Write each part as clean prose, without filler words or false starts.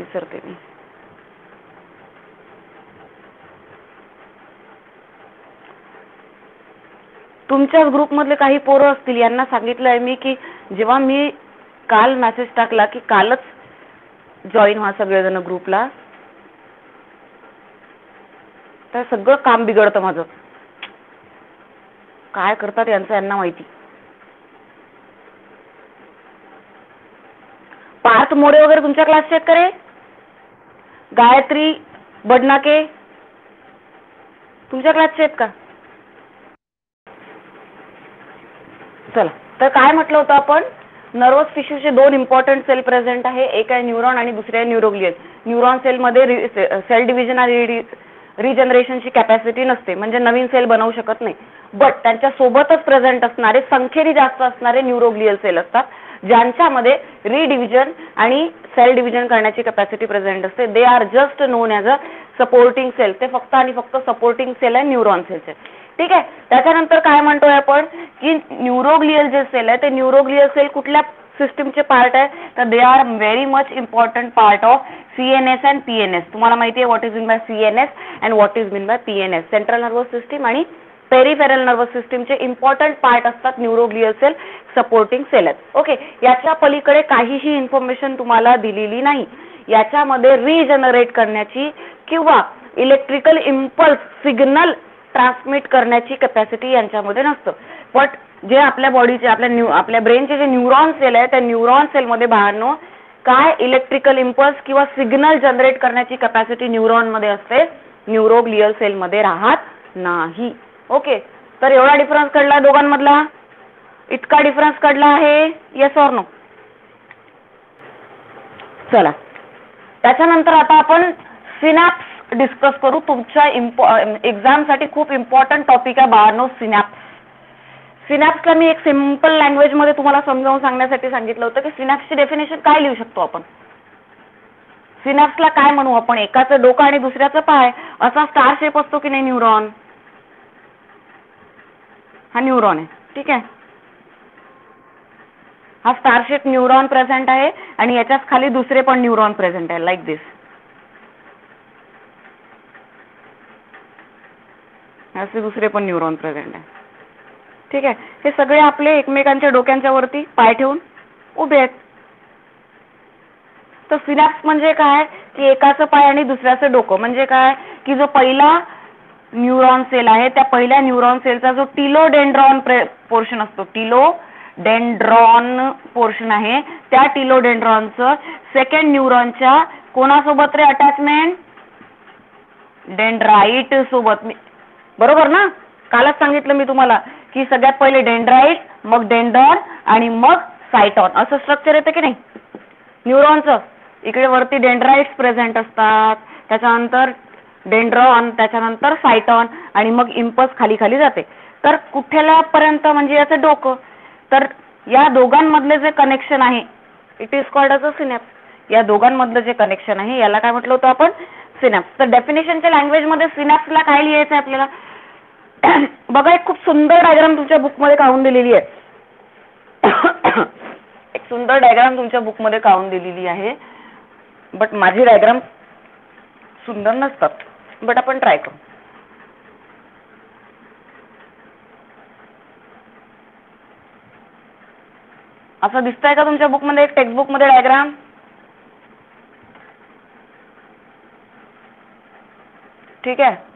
विसरते मी. तुमच्याच ग्रुपमधले काही पोरं असतील, यांना सांगितलं आहे मी की जेव्हा मी काल मेसेज टाकला की कालच जॉईन व्हा सगळेजण ग्रुपला, तर सगळं काम बिघडतं माझं. काय करतात यांना माहिती. पार्थ मोरे वगैरे तुमच्या क्लासचे आहेत का रे? गायत्री बडनाके तुमच्या क्लासचे आहेत का? चला, तर काय म्हटलं होतं आपण, नर्वस टिश्यूचे दोन इम्पॉर्टंट सेल प्रेझेंट आहे, एक आहे न्यूरॉन आणि दुसरे आहे न्यूरोग्लियल. न्यूरॉन सेलमध्ये सेल डिव्हिजन आणि रिजनरेशनची कॅपॅसिटी नसते, म्हणजे नवीन सेल बनवू शकत नाही. बट त्यांच्या सोबतच प्रेझेंट असणारे संख्येने जास्त असणारे न्यूरोग्लियल सेल असतात, ज्यांच्यामध्ये रिडिव्हिजन आणि सेल डिव्हिजन करण्याची कॅपॅसिटी प्रेझेंट असते. They are just known as a supporting cell. ते फक्त आणि फक्त सपोर्टिंग सेल आहे न्यूरॉन सेलचे. ठीक आहे. त्याच्यानंतर काय म्हणतोय आपण की न्यूरोग्लियल जे सेल आहे ते न्यूरोग्लियल सेल कुठल्या सिस्टमचे पार्ट आहे, तर they are very much important part of CNS and PNS. तुम्हाला माहिती आहे what is mean by CNS and what is mean by PNS. Central nervous system आणि पेरिफेरल नर्वस सिस्टीमचे इम्पॉर्टंट पार्ट असतात न्यूरोग्लियल सेल, सपोर्टिंग सेल आहेत. Okay, याच्या पलीकडे काहीही इन्फॉर्मेशन तुम्हाला दिलेली नाही. याच्यामध्ये रिजनरेट करण्याची किंवा इलेक्ट्रिकल इम्पल्स सिग्नल ट्रान्समिट करण्याची कॅपॅसिटी यांच्यामध्ये नसतं. बट जे आपल्या बॉडीचे आपल्या ब्रेनचे जे न्यूरॉन सेल आहे त्या न्यूरॉन सेलमध्ये बाहेरनो काय इलेक्ट्रिकल इम्पल्स किंवा सिग्नल जनरेट करण्याची कॅपॅसिटी न्यूरॉनमध्ये असते, न्यूरोग्लियल सेलमध्ये राहत नाही. ओके, तर एवढा डिफरन्स कळला दोघांमधला? इतका डिफरन्स कळला आहे? Yes or no? चला, त्याच्यानंतर आता आपण सिनॅप्स डिस्कस करू. तुमच्या एक्झामसाठी खूप इम्पॉर्टंट टॉपिक आहे बाळांनो सिनॅप्स. सिनॅप्सला मी एक सिंपल लँग्वेज मध्ये तुम्हाला समजावून सांगण्यासाठी सांगितलं होतं की सिनॅप्सची डेफिनेशन काय लिहू शकतो आपण. सिनॅप्सला काय म्हणू आपण? एकाचं डोकं आणि दुसऱ्याचं पाय असा स्टार शेप असतो की नाही न्यूरॉन, हा न्यूरॉन आहे. ठीक आहे, हा स्टार शेप न्यूरॉन प्रेझेंट आहे आणि याच्याच खाली दुसरे पण न्यूरॉन प्रेझेंट आहे लाईक दिस. असे दुसरे पण न्यूरॉन प्रेझेंट आहे. ठीक आहे, हे सगळे आपले एकमेकांच्या डोक्यांच्या वरती पाय ठेवून उभे आहेत. तर सिनॅप्स म्हणजे काय की एकाचं पाय आणि दुसऱ्याचं डोकं. म्हणजे काय की जो पहिला न्यूरॉन सेल आहे त्या पहिल्या न्यूरॉन सेलचा जो टिलोडेंड्रॉन पोर्शन असतो, टिलोडेंड्रॉन पोर्शन आहे, त्या टिलोडेंड्रॉनचं सेकंड न्यूरॉनच्या कोणासोबत रे अटॅचमेंट? डेंड्राइट सोबत. बरोबर ना? कालच सांगितलं मी तुम्हाला की सगळ्यात पहिले डेंड्राइट, मग डेंड्रॉन आणि मग सायटॉन असं स्ट्रक्चर येतं की नाही न्यूरॉनचं. इकडे वरती डेंड्राइट्स प्रेझेंट असतात, त्याच्यानंतर डेंड्रॉन, त्याच्यानंतर सायटॉन आणि मग इम्पल्स खाली खाली जाते. तर कुठल्यापर्यंत म्हणजे याचं डोकं. तर या दोघांमधले जे कनेक्शन आहे it is called a synapse. या दोघांमधलं जे कनेक्शन आहे याला काय म्हटलं होतं आपण? सिनॅप्स. तर डेफिनेशनच्या लँग्वेज मध्ये सिनॅप्सला काय लिहायचं आहे आपल्याला? बघा, एक खूप सुंदर डायग्राम तुमच्या बुकमध्ये काढून दिलेली आहे. एक सुंदर डायग्राम तुमच्या बुकमध्ये काढून दिलेली आहे, बट माझी डायग्राम सुंदर नसतात, बट आपण ट्राय करू. असं दिसतंय का तुमच्या बुकमध्ये, एक टेक्स्ट बुक मध्ये डायग्राम? ठीक आहे,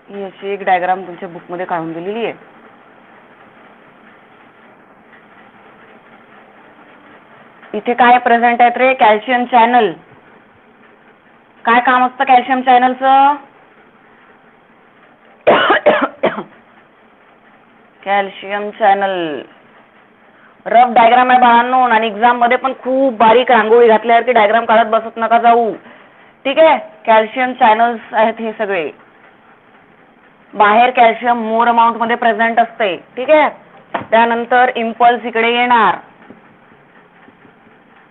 ही अशी एक डायग्राम तुमच्या बुकमध्ये काढून दिलेली आहे. इथे काय प्रेझेंट आहेत रे? Calcium channel. काय काम असतं कॅल्शियम चॅनलचं? कॅल्शियम चॅनल रफ डायग्राम आहे बाळांनो, आणि एक्झाम मध्ये पण खूप बारीक रांगोळी घातल्यावरती डायग्राम काढत बसत नका जाऊ. ठीक आहे, कॅल्शियम चॅनल्स आहेत हे सगळे. बाहेर कॅल्शियम मोर अमाऊंट मध्ये प्रेझेंट असते. ठीक आहे, त्यानंतर इम्पल्स इकडे येणार,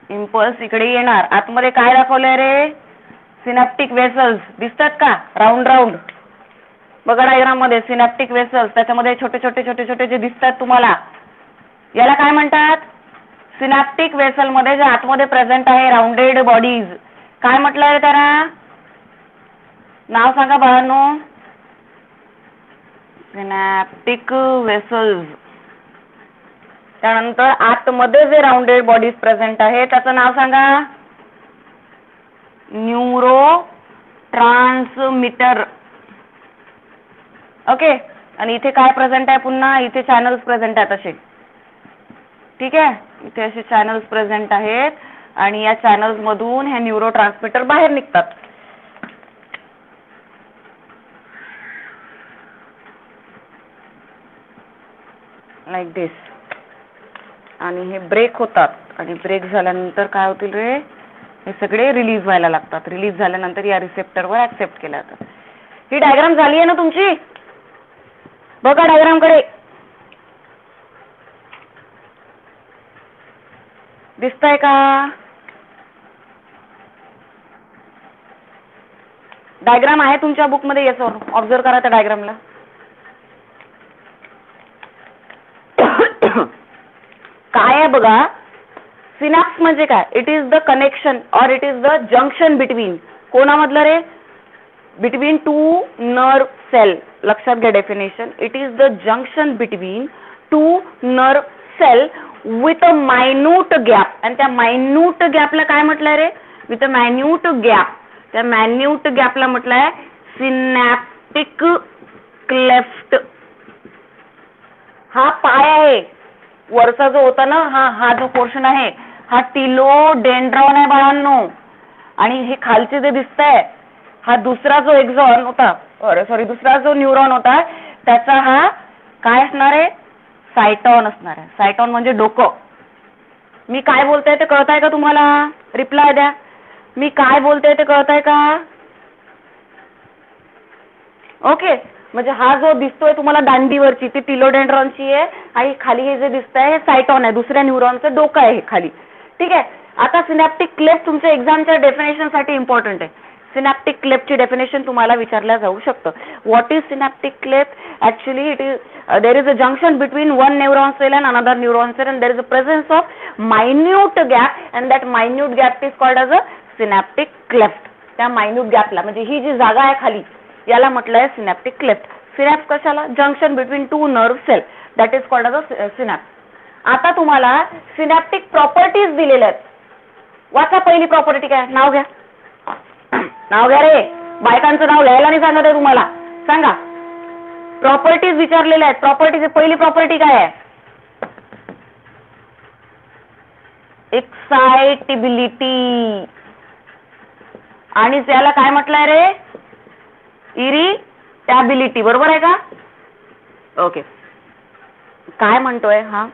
इम्पल्स इकडे येणार. आतमध्ये काय दाखवलंय रे? सिनॅप्टिक वेसल्स दिसतात का राऊंड राऊंड? बघा डायग्राम मध्ये सिनॅप्टिक वेसल्स, त्याच्यामध्ये छोटे छोटे छोटे छोटे जे दिसतात तुम्हाला याला काय म्हणतात? सिनॅप्टिक वेसल मध्ये जे आतमध्ये प्रेझेंट आहे राउंडेड बॉडीज, काय म्हटलं आहे त्याला? नाव सांगा बाळांनो. Synaptic vessels. त्यानंतर आतमध्ये जे राउंडेड बॉडीज प्रेझेंट आहे त्याचं नाव सांगा. Neuro transmitter. ओके. आणि इथे काय प्रेझेंट आहे? पुन्हा इथे चॅनल्स प्रेझेंट आहेत असे. ठीक आहे, इथे असे चॅनल्स प्रेझेंट आहेत आणि या चॅनल्स मधून हे न्यूरो ट्रान्समीटर बाहेर निघतात. लाईक दिस. आणि हे ब्रेक होतात आणि ब्रेक झाल्यानंतर काय होतील रे? हे सगळे रिलीज व्हायला लागतात. रिलीज झाल्यानंतर या रिसेप्टरवर ऍक्सेप्ट केल्या जातात. ही डायग्राम झाली आहे ना तुमची? बघा डायग्राम कडे. दिसतंय का? डायग्राम आहे तुमच्या बुक मध्ये? येस और ऑब्झर्व करा त्या डायग्रामला. काय आहे बघा? सिनॅप्स म्हणजे काय? It is the connection or it is the junction between. कोणामधलं रे? Between two nerve cell. लक्षात घ्या definition. It is the junction between two nerve cell with a minute gap. आणि त्या मायन्यूट गॅपला काय म्हटलंय रे? With a minute gap. त्या मायन्यूट गॅपला म्हटलंय सिनॅप्टिक क्लेफ्ट. हा पाय आहे वरचा जो होता ना, हा जो पोर्शन आहे हा टिलोडेंड्रॉन आहे बाळांनो. आणि हे खालचे जे दिसतंय हा दुसरा जो एक्झॉन होता, सॉरी दुसरा जो न्यूरॉन होता त्याचा हा काय असणार आहे? सायटॉन असणार आहे. सायटॉन म्हणजे डोकं. मी काय बोलते ते कळत आहे का तुम्हाला? रिप्लाय द्या. मी काय बोलते ते कळत आहे का? ओके. म्हणजे हा जो दिसतोय तुम्हाला दांडीवरची ती टिलोडेंड्रॉनची आहे आणि खाली हे जे दिसतंय हे सायटॉन आहे. दुसऱ्या न्यूरॉनचं डोकं आहे हे खाली. ठीक आहे. आता सिनॅप्टिक क्लेफ्ट तुमच्या एक्झामच्या डेफिनेशन साठी इम्पॉर्टंट आहे. सिनॅप्टिक क्लेफ्टची डेफिनेशन तुम्हाला विचारल्या जाऊ शकतं. What is synaptic cleft? Actually it is there is a junction between one neuron cell and another neuron cell and there is a presence of minute gap and that minute gap is called as a synaptic cleft. त्या minute gapला म्हणजे ही जी जागा आहे खाली याला म्हटलंय सिनॅप्टिक क्लेफ्ट. सिनॅप्स कशाला? Junction between two nerve cell, that is called as a synapse. आता तुम्हाला सिनॅप्टिक प्रॉपर्टीज दिलेल्या आहेत. वाचा पहिली प्रॉपर्टी काय? नाव घ्या. नाव घ्या रे. बायकांचं नाव घ्यायला नाही सांगत आहे तुम्हाला. सांगा. प्रॉपर्टीज विचारलेल्या आहेत. प्रॉपर्टीज पहिली प्रॉपर्टी काय आहे? एक्साइटेबिलिटी. आणि त्याला काय म्हटलंय रे? इरिटॅबिलिटी. बरोबर आहे का? ओके. काय म्हणतोय हा?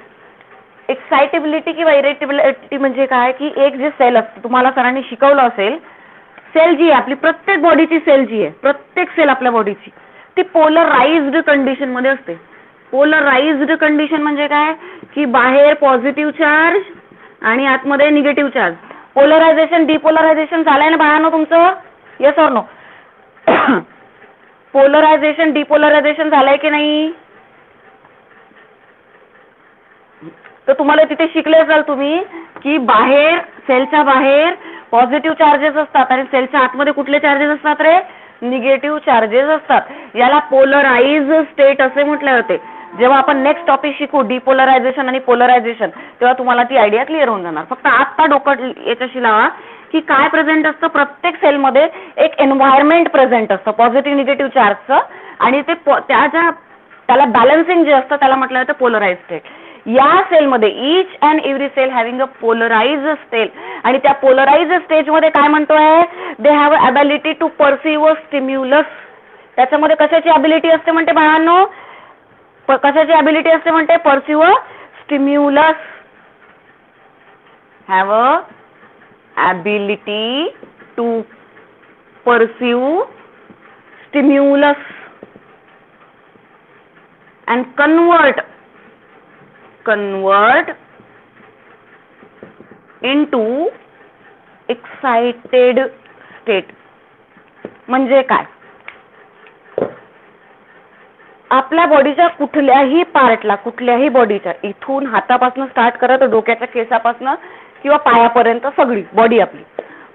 एक्साइटेबिलिटी किंवा इरिटेबिलिटी म्हणजे काय की एक जे सेल असते, तुम्हाला सरांनी शिकवलं असेल, सेल जी आहे आपली, प्रत्येक बॉडीची सेल जी आहे, प्रत्येक सेल आपल्या बॉडीची ती पोलराइज्ड कंडिशन मध्ये असते. पोलराइज्ड कंडिशन म्हणजे काय की बाहेर पॉझिटिव्ह चार्ज आणि आतमध्ये निगेटिव्ह चार्ज. पोलरायझेशन डिपोलरायझेशन झालंय ना बाळांनो तुमचं? Yes or no? Polarization depolarization झालंय की नाही? तर तुम्हाला तिथे शिकले असाल तुम्ही की बाहेर सेलच्या बाहेर पॉझिटिव्ह चार्जेस असतात आणि सेलच्या आतमध्ये कुठले चार्जेस असतात रे? निगेटिव्ह चार्जेस असतात. याला पोलराइज स्टेट असे म्हटले होते. जेव्हा आपण नेक्स्ट टॉपिक शिकू डिपोलरायझेशन आणि पोलरायझेशन तेव्हा तुम्हाला ती आयडिया क्लिअर होऊन जाणार. फक्त आता डोकं याच्याशी लावा की काय प्रेझेंट असतं प्रत्येक सेलमध्ये? एक एन्व्हायरमेंट प्रेझेंट असतं पॉझिटिव्ह निगेटिव्ह चार्जचं आणि ते त्याला बॅलन्सिंग जे असतं त्याला म्हटलं जातं पोलराइज स्टेट. या सेलमध्ये each and every cell having a polarize state आणि त्या पोलराइज स्टेजमध्ये काय म्हणतोय? They have a ability to perceive stimulus. त्याच्यामध्ये कशाची ॲबिलिटी असते म्हणते बाळांनो? कशाची ॲबिलिटी असते म्हणते? Perceive stimulus. Have a ability to perceive stimulus and convert into excited state. म्हणजे काय? आपल्या बॉडीच्या कुठल्याही पार्टला, कुठल्याही बॉडीच्या, इथून हातापासून स्टार्ट करा तर डोक्याच्या केसापासून किंवा पायापर्यंत सगळी बॉडी आपली,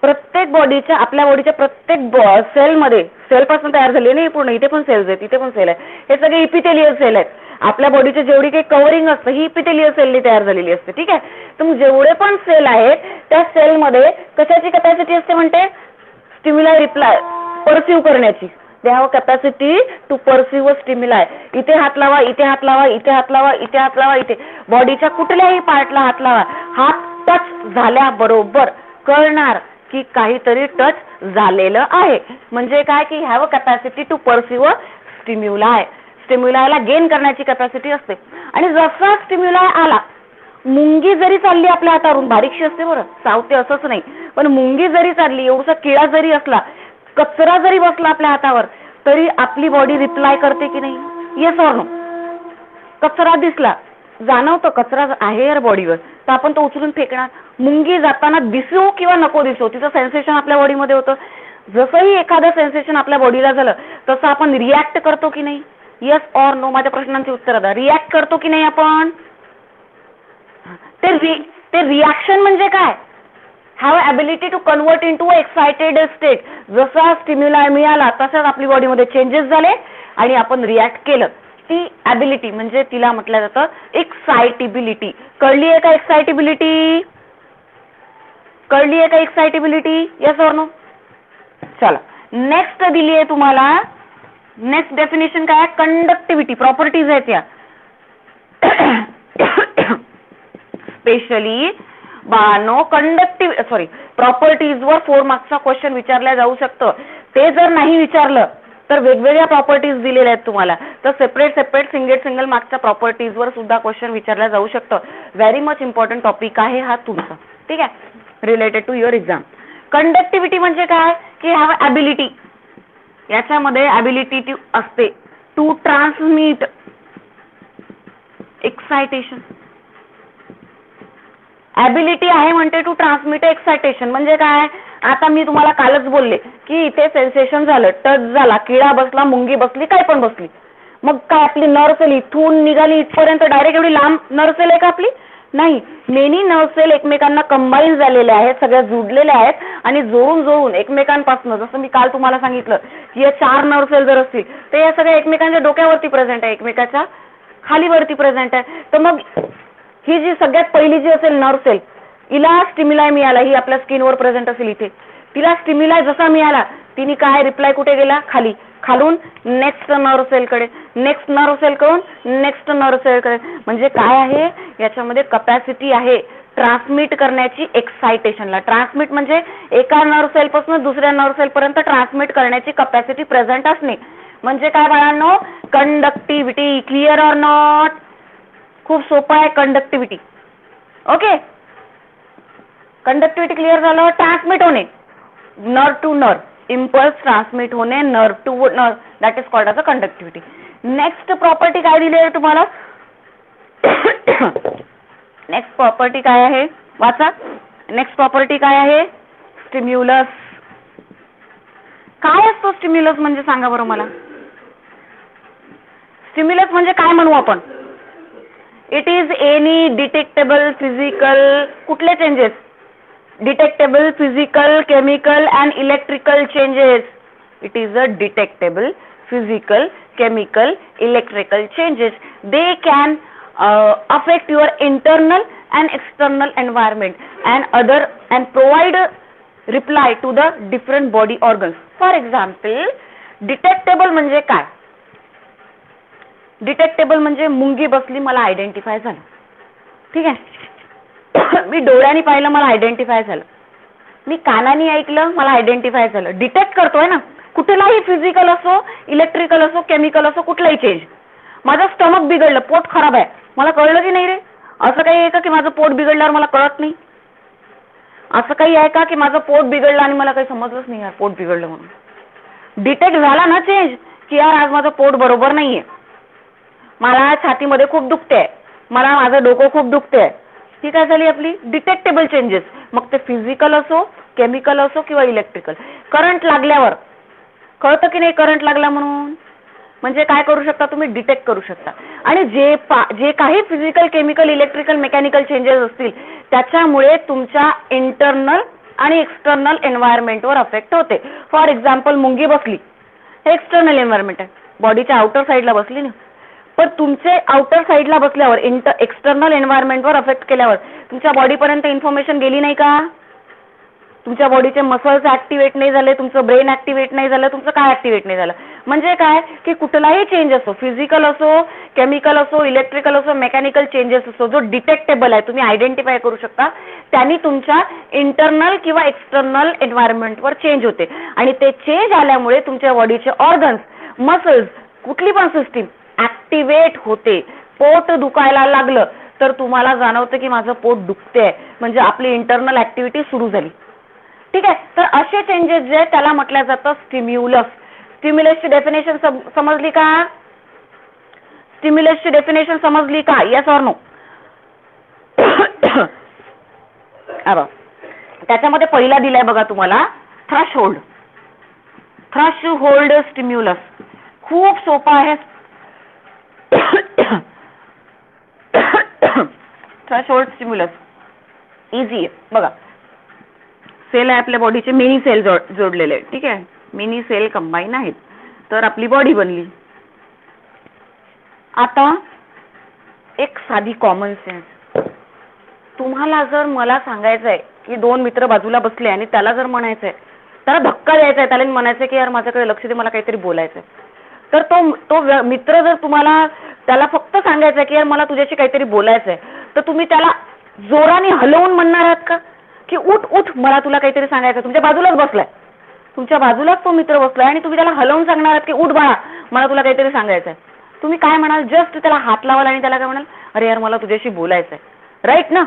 प्रत्येक बॉडीच्या, आपल्या बॉडीच्या प्रत्येक सेलमध्ये, सेलपासून तयार झाली नाही पूर्ण, इथे पण सेल्स आहेत, इथे पण सेल आहे, हे सगळे इपिथेलियल सेल आहेत. आपल्या बॉडीचे जेवढी काही कव्हरिंग असतं ही इपिथेलियल सेलनी तयार झालेली असते. ठीक आहे. तर मग जेवढे पण सेल आहेत त्या सेलमध्ये कशाची कॅपॅसिटी असते म्हणते? स्टिम्युलाई रिप्लाय, परसिव्ह करण्याची. They have capacity to perceive stimuli. इथे हात लावा, इथे हात लावा, इथे हात लावा, इथे हात लावा, इथे बॉडीच्या कुठल्याही पार्टला हात लावा, हात टच झाल्याबरोबर कळणार की काहीतरी टच झालेलं आहे. म्हणजे काय की have a capacity to perceive stimuli. स्टिम्युलायला गेन करण्याची कॅपॅसिटी असते. आणि जसा स्टिम्युलाय आला, मुंगी जरी चालली आपल्या हातावरून, बारीकशी असते बरं, चावते असंच नाही, पण मुंगी जरी चालली, एवढसा किडा जरी असला, कचरा जरी बसला आपल्या हातावर, तरी आपली बॉडी रिप्लाय करते की नाही? Yes or no? कचरा दिसला, जाणवतं कचरा आहे यार बॉडीवर, तर आपण तो उचलून फेकणार. मुंगी जाताना दिसो किंवा नको दिसो, तिचं सेन्सेशन आपल्या बॉडीमध्ये होतं. जसंही एखादं सेन्सेशन आपल्या बॉडीला झालं तसं आपण रिॲक्ट करतो की नाही? Yes or no? माझ्या प्रश्नांची उत्तर द्या. रिॲक्ट करतो की नाही आपण? ते रिॲक्शन म्हणजे काय? Have ability to convert into excited state. जसा स्टिम्युलाय मिळाला तसाच आपली बॉडीमध्ये चेंजेस झाले आणि आपण रिॲक्ट केलं. ती ॲबिलिटी म्हणजे तिला म्हटलं जातं एक्साइटेबिलिटी. कळली आहे का एक्साइटेबिलिटी? कळली आहे का एक्साइटेबिलिटी? Yes or no? चला, नेक्स्ट दिली आहे तुम्हाला. नेक्स्ट डेफिनेशन काय? कंडक्टिव्हिटी. प्रॉपर्टीज आहेत या. स्पेशली बानो प्रॉपर्टीज वर 4 मार्क्सचा क्वेश्चन विचारला जाऊ शकतं. ते जर नाही विचारलं तर वेगवेगळ्या प्रॉपर्टीज दिलेल्या आहेत तुम्हाला, तर सेपरेट सिंगल मार्क्सच्या प्रॉपर्टीज वर सुद्धा क्वेश्चन विचारला जाऊ शकतं. व्हेरी मच इम्पॉर्टंट टॉपिक आहे हा तुमचा. ठीक आहे, related to your exam. Conductivity म्हणजे काय की हॅव ॲबिलिटी, याच्यामध्ये ॲबिलिटी असते टू ट्रान्समिट एक्साइटेशन. ॲबिलिटी आहे म्हणते टू ट्रान्समिट एक्साइटेशन. म्हणजे काय? आता मी तुम्हाला कालच बोलले की इथे सेन्सेशन झालं, टच झाला, किडा बसला, मुंगी बसली, काय पण बसली, मग काय आपली नर्व सेल इथून निघाली इथपर्यंत डायरेक्ट एवढी लांब नर्व सेल आहे का आपली? नाही. मेनी नर्व सेल एकमेकांना कंबाईन झालेले आहेत, सगळ्या जुडलेल्या आहेत आणि जोडून एकमेकांपासून, जसं मी काल तुम्हाला सांगितलं की या 4 नर्व सेल जर असतील तर या सगळ्या एकमेकांच्या डोक्यावरती प्रेझेंट आहे, एकमेकाच्या खालीवरती प्रेझेंट आहे. तर मग ही जी सगळ्यात पहिली जी असेल नर्व सेल, हिला स्टिम्युलाय मिळाला, ही आपल्या स्किनवर प्रेझेंट असेल इथे, तिला स्टिम्युलाय जसा मिळाला तिने काय रिप्लाय कुठे गेला? खाली. खालून नेक्स्ट नर्व सेलकडे, नेक्स्ट नर्व सेलकडून नेक्स्ट नर्व सेलकडे. म्हणजे काय आहे याच्यामध्ये? कपॅसिटी आहे ट्रान्समिट करण्याची एक्साइटेशनला. ट्रान्समिट म्हणजे एका नर्व सेलपासून दुसऱ्या नर्व सेलपर्यंत ट्रान्समिट करण्याची कपॅसिटी प्रेझेंट असणे. म्हणजे काय बाळांनो? कंडक्टिव्हिटी. Clear or not? खूप सोपं आहे कंडक्टिव्हिटी. ओके, कंडक्टिव्हिटी क्लिअर झालं. ट्रान्समिट होणे, nerve to nerve, impulse transmit होणे nerve to nerve, that is called as a conductivity. Next property काय दिली आहे तुम्हाला? नेक्स्ट प्रॉपर्टी काय आहे? वाचा. नेक्स्ट प्रॉपर्टी काय आहे? स्टिम्युलस. काय असतो स्टिम्युलस म्हणजे? सांगा बरं मला. स्टिम्युलस म्हणजे काय म्हणू आपण? It is any detectable physical, कुठले changes? Detectable physical, chemical and electrical changes. It is a detectable physical, chemical, electrical changes. They can affect your internal and external environment and provide reply to the different body organs. For example, detectable म्हणजे काय? Detectable म्हणजे मुंगी बसली, मला identify झालं. ठीक आहे. मी डोळ्यांनी पाहिलं, मला आयडेंटिफाय झालं. मी कानाने ऐकलं, मला आयडेंटिफाय झालं. डिटेक्ट करतोय ना. कुठलाही फिजिकल असो, इलेक्ट्रिकल असो, केमिकल असो, कुठलाही चेंज. माझं स्टमक बिघडलं, पोट खराब आहे, मला कळलं की नाही रे? असं काही आहे का की माझं पोट बिघडल्यावर मला कळत नाही? असं काही आहे का की माझं पोट बिघडलं आणि मला काही समजलंच नाही यार पोट बिघडलं म्हणून? डिटेक्ट झाला ना चेंज की यार आज माझं पोट बरोबर नाहीये, मला छातीमध्ये खूप दुखते, मला माझं डोकं खूप दुखते. ही काय झाली आपली डिटेक्टेबल चेंजेस. मग ते फिजिकल असो, केमिकल असो किंवा इलेक्ट्रिकल. करंट लागल्यावर कळतं की नाही करंट लागला म्हणून? म्हणजे काय करू शकता तुम्ही, डिटेक्ट करू शकता. आणि जे काही physical, chemical, electrical, mechanical changes असतील त्याच्यामुळे तुमच्या इंटरनल आणि एक्सटर्नल एन्व्हायरमेंटवर अफेक्ट होते. फॉर एक्झाम्पल मुंगी बसली, हे एक्सटर्नल एन्व्हायरमेंट आहे, बॉडीच्या आउटर साईडला बसली ना, पण तुमचे आउटर साईडला बसल्यावर एक्सटर्नल एन्व्हायरमेंटवर अफेक्ट केल्यावर तुमच्या बॉडीपर्यंत इन्फॉर्मेशन गेली नाही का? तुमच्या बॉडीचे मसल्स ऍक्टिव्हेट नाही झाले, तुमचं ब्रेन ऍक्टिव्हेट नाही झालं, तुमचं काय ऍक्टिव्हेट नाही झालं. म्हणजे काय की कुठलाही चेंज असो, फिजिकल असो, केमिकल असो, इलेक्ट्रिकल असो, मेकॅनिकल चेंजेस असो, जो डिटेक्टेबल आहे, तुम्ही आयडेंटिफाय करू शकता, त्यांनी तुमच्या इंटरनल किंवा एक्सटर्नल एन्व्हायरमेंटवर चेंज होते. आणि ते चेंज आल्यामुळे तुमच्या बॉडीचे ऑर्गन्स, मसल्स, कुठली पण सिस्टीम ऍक्टिव्हेट होते. पोट दुखायला लागलं तर तुम्हाला जाणवतं की माझं पोट दुखते, म्हणजे आपली इंटरनल ऍक्टिव्हिटी सुरू झाली. ठीक आहे. तर असे चेंजेस जे त्याला म्हटलं जातं स्टिम्युलस. स्टिम्युलसची डेफिनेशन समजली का? स्टिम्युलसची डेफिनेशन समजली का? Yes or no? त्याच्यामध्ये पहिला दिलाय बघा तुम्हाला, थ्रेशहोल्ड. थ्रेशहोल्ड स्टिम्युलस खूप सोपा आहे. थ्रेशहोल्ड स्टिम्युलस इझी आहे बघा. सेल आहे आपल्या बॉडीचे, मेनी सेल जोडलेले आहेत. ठीक आहे, मेनी सेल कंबाईन आहेत तर आपली बॉडी बनली. आता एक साधी कॉमन सेन्स, तुम्हाला जर मला सांगायचं आहे की दोन मित्र बाजूला बसले आणि त्याला जर म्हणायचंय, त्याला धक्का द्यायचा आहे, त्याला म्हणायचं की यार माझ्याकडे लक्ष दे, मला काहीतरी बोलायचंय, तर तो मित्र जर तुम्हाला, त्याला फक्त सांगायचं की यार मला तुझ्याशी काहीतरी बोलायचंय, तर तुम्ही त्याला जोराने हलवून म्हणणार आहात का की उठ उठ मला तुला काहीतरी सांगायचं? तुमच्या बाजूलाच बसलाय, तुमच्या बाजूलाच तो मित्र बसलाय आणि तुम्ही त्याला हलवून सांगणार आहात की उठ बाळा मला तुला काहीतरी सांगायचंय. तुम्ही काय म्हणाल? जस्ट त्याला हात लावाल आणि त्याला काय म्हणाल, अरे यार मला तुझ्याशी बोलायचंय, राईट ना?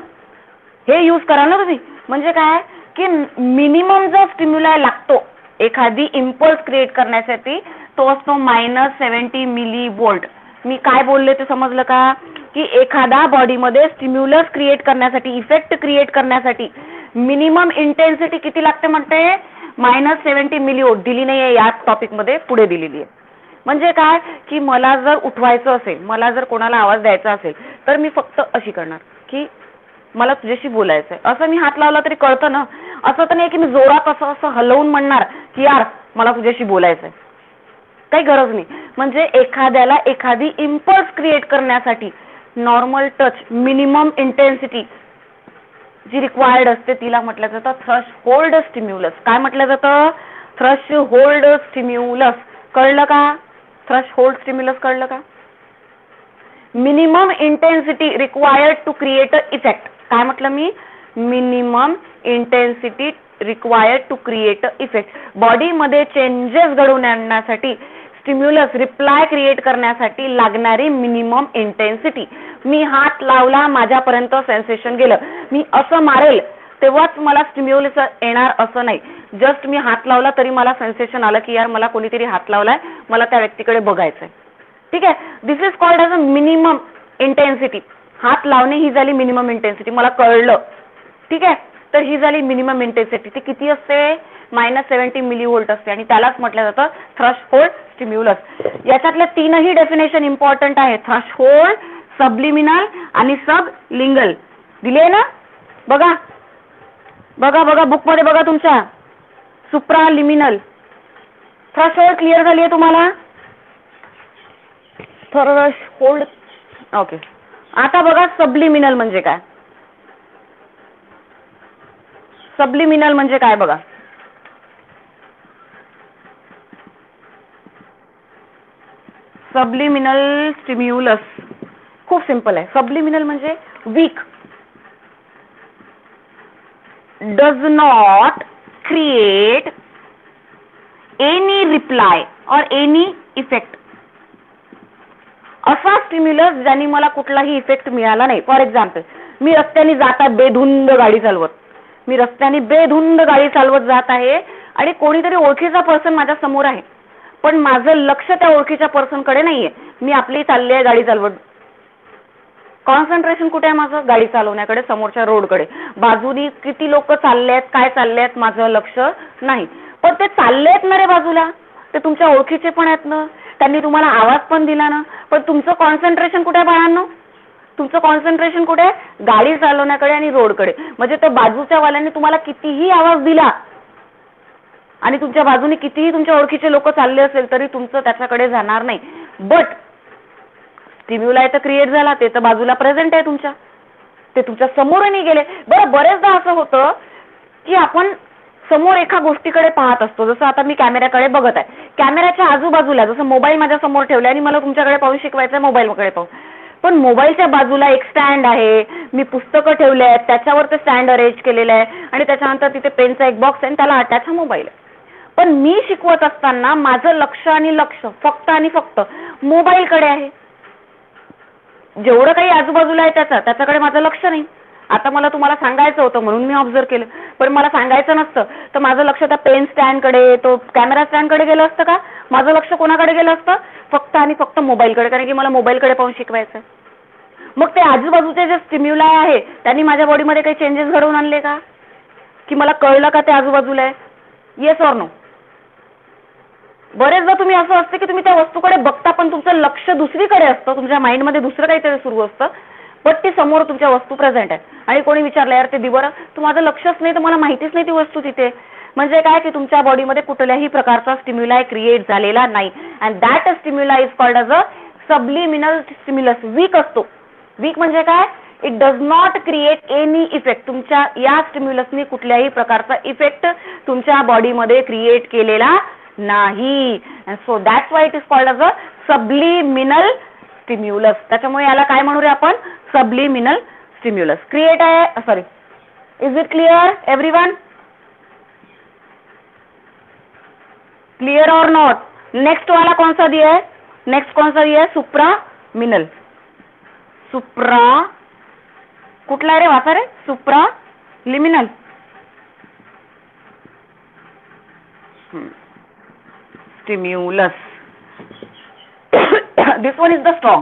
हे यूज कराल ना तुम्ही. म्हणजे काय की मिनिमम जो स्टिम्युलाय लागतो एखादी इम्पल्स क्रिएट करण्यासाठी तो असतो -70 मिलीव्होल्ट. मी काय बोलले ते समजलं का? की एखादा बॉडीमध्ये स्टिम्युलस क्रिएट करण्यासाठी, इफेक्ट क्रिएट करण्यासाठी मिनिमम इंटेन्सिटी किती लागते म्हणते? -70 मिलीव्होल्ट. दिली नाहीये या टॉपिक मध्ये, पुढे दिलेली आहे. म्हणजे काय की मला जर उठवायचं असेल, मला जर कोणाला आवाज द्यायचा असेल, तर मी फक्त अशी करणार की मला तुझ्याशी बोलायचंय, असं मी हात लावला तरी कळतं ना. असं तर नाही की मी जोरात असं हलवून म्हणणार की यार मला तुझ्याशी बोलायचंय, काही गरज नाही. म्हणजे एखाद्याला एखादी इम्पल्स क्रिएट करण्यासाठी नॉर्मल टच, मिनिमम इंटेन्सिटी जी रिक्वायर्ड असते तिला म्हटलं जातं थ्रेशहोल्ड स्टिम्युलस. काय म्हटलं जातं? Threshold stimulus. कळलं का? थ्रेशहोल्ड स्टिम्युलस कळलं का? Minimum intensity required to create a effect. काय म्हटलं मी? Minimum intensity required to create a effect. बॉडीमध्ये चेंजेस घडवून आणण्यासाठी, स्टिम्युलस रिप्लाय क्रिएट करण्यासाठी लागणारी मिनिमम इंटेन्सिटी. मी हात लावला, माझ्यापर्यंत सेन्सेशन गेलं, मी असं मारेल तेव्हाच मला स्टिम्युलस येणार असं नाही. जस्ट मी हात लावला तरी मला सेन्सेशन आलं की यार मला कोणीतरी हात लावलाय, मला त्या व्यक्तीकडे बघायचंय. ठीक आहे, this is called as a minimum intensity. हात लावणे ही झाली मिनिमम इंटेन्सिटी, मला कळलं. ठीक आहे, तर ही झाली मिनिमम इंटेन्सिटी. ती किती असते? -70 मिलीव्होल्ट असते आणि त्यालाच म्हटलं जातं थ्रेशहोल्ड स्टिम्युलस. याच्यातले तीनही डेफिनेशन इम्पॉर्टंट आहे, थ्रेशहोल्ड, सबलिमिनल आणि सबलिंगल. दिले ना? बघा बघा बघा बुकमध्ये बघा तुमच्या, सुप्रालिमिनल. थ्रेशहोल्ड क्लिअर झाली आहे तुम्हाला? Threshold okay. आता बघा सबलिमिनल म्हणजे काय. सबलिमिनल म्हणजे काय बघा. सबलिमिनल स्टिम्युलस खूप सिंपल आहे. सबलिमिनल म्हणजे weak, does not create any reply or any effect. असा स्टिम्युलस ज्याने मला कुठलाही इफेक्ट मिळाला नाही. फॉर एक्झाम्पल, मी रस्त्याने जाता बेधुंद गाडी चालवत, मी रस्त्याने बेधुंद गाडी चालवत जात आहे आणि कोणीतरी ओळखीचा पर्सन माझ्या समोर आहे, पण माझं लक्ष त्या ओळखीच्या पर्सन कडे नाहीये, मी आपली चालली आहे गाडी चालवत. कॉन्सन्ट्रेशन कुठे आहे माझं? गाडी चालवण्याकडे, समोरच्या रोडकडे. बाजूनी किती लोक चालले आहेत, काय चालले आहेत, माझं लक्ष नाही. पण ते चालले आहेत ना रे बाजूला, ते तुमच्या ओळखीचे पण आहेत ना, त्यांनी तुम्हाला आवाज पण दिला ना, पण तुमचं कॉन्सन्ट्रेशन कुठे आहे बाळांनो? तुमचं कॉन्सन्ट्रेशन कुठे आहे? गाडी चालवण्याकडे आणि रोडकडे. म्हणजे त्या बाजूच्या वाल्यांनी तुम्हाला कितीही आवाज दिला आणि तुमच्या बाजूने कितीही तुमच्या ओळखीचे लोक चालले असेल तरी तुमचं त्याच्याकडे जाणार नाही. बट स्टिम्युलाय तर क्रिएट झाला, ते तर बाजूला प्रेझेंट आहे तुमच्या, ते तुमच्या समोरही गेले. बरं, बरेचदा असं होतं की आपण समोर एका गोष्टीकडे पाहत असतो, जसं आता मी कॅमेऱ्याकडे बघत आहे, कॅमेऱ्याच्या आजूबाजूला जसं मोबाईल माझ्या समोर ठेवला आणि मला तुमच्याकडे पाहून शिकवायचं मोबाईलकडे पाहून, पण मोबाईलच्या बाजूला एक स्टँड आहे, मी पुस्तकं ठेवले आहेत, त्याच्यावर ते स्टँड अरेंज केलेलं आहे आणि त्याच्यानंतर तिथे पेनचा एक बॉक्स आहे आणि त्याला अटॅच हा मोबाईल आहे. पण मी शिकवत असताना माझं लक्ष फक्त आणि फक्त मोबाईलकडे आहे. जेवढं काही आजूबाजूला आहे त्याच्याकडे माझं लक्ष नाही. आता मला तुम्हाला सांगायचं होतं म्हणून मी ऑब्झर्व केलं, पण मला सांगायचं नसतं तर माझं लक्ष त्या पेन स्टँडकडे, तो कॅमेरा स्टँडकडे गेलं असतं का? माझं लक्ष कोणाकडे गेलं असतं? फक्त आणि फक्त मोबाईलकडे, कारण की मला मोबाईलकडे पाहून शिकवायचं. मग ते आजूबाजूचे जे स्टिम्युलाय आहे त्यांनी माझ्या बॉडीमध्ये काही चेंजेस घडवून आणले का? की मला कळलं का ते आजूबाजूला आहे? Yes or no? बरेचदा तुम्ही असं असतं की तुम्ही त्या वस्तूकडे बघता पण तुमचं लक्ष दुसरीकडे असतं, तुमच्या माइंडमध्ये दुसरं काहीतरी सुरू असतं, बट ती समोर तुमच्या वस्तू प्रेझेंट आहे. आणि कोणी विचारलं यार ते दिवं तू माझं लक्षच नाही तर मला माहितीच नाही ती वस्तू तिथे. म्हणजे काय की तुमच्या बॉडीमध्ये कुठल्याही प्रकारचा स्टिम्युलाय क्रिएट झालेला नाही. And that stimuli is called as a subliminal stimulus. Weak असतो. वीक म्हणजे काय? It does not create any effect. तुमच्या या स्टिम्युलसनी कुठल्याही प्रकारचा इफेक्ट तुमच्या बॉडीमध्ये क्रिएट केलेला नाही. So that's why it is called as a subliminal stimulus. त्याच्यामुळे याला काय म्हणू रे आपण? Subliminal stimulus. क्रिएट आहे, sorry, is it clear everyone? Clear और नॉट? नेक्स्ट वाला कौन सा दिया है? नेक्स्ट कौन सा दिया है? सुप्रामिनल. सुप्रा कुठला रे? वाचा रे. सुप्रा liminal. Stimulus. This one is the strong.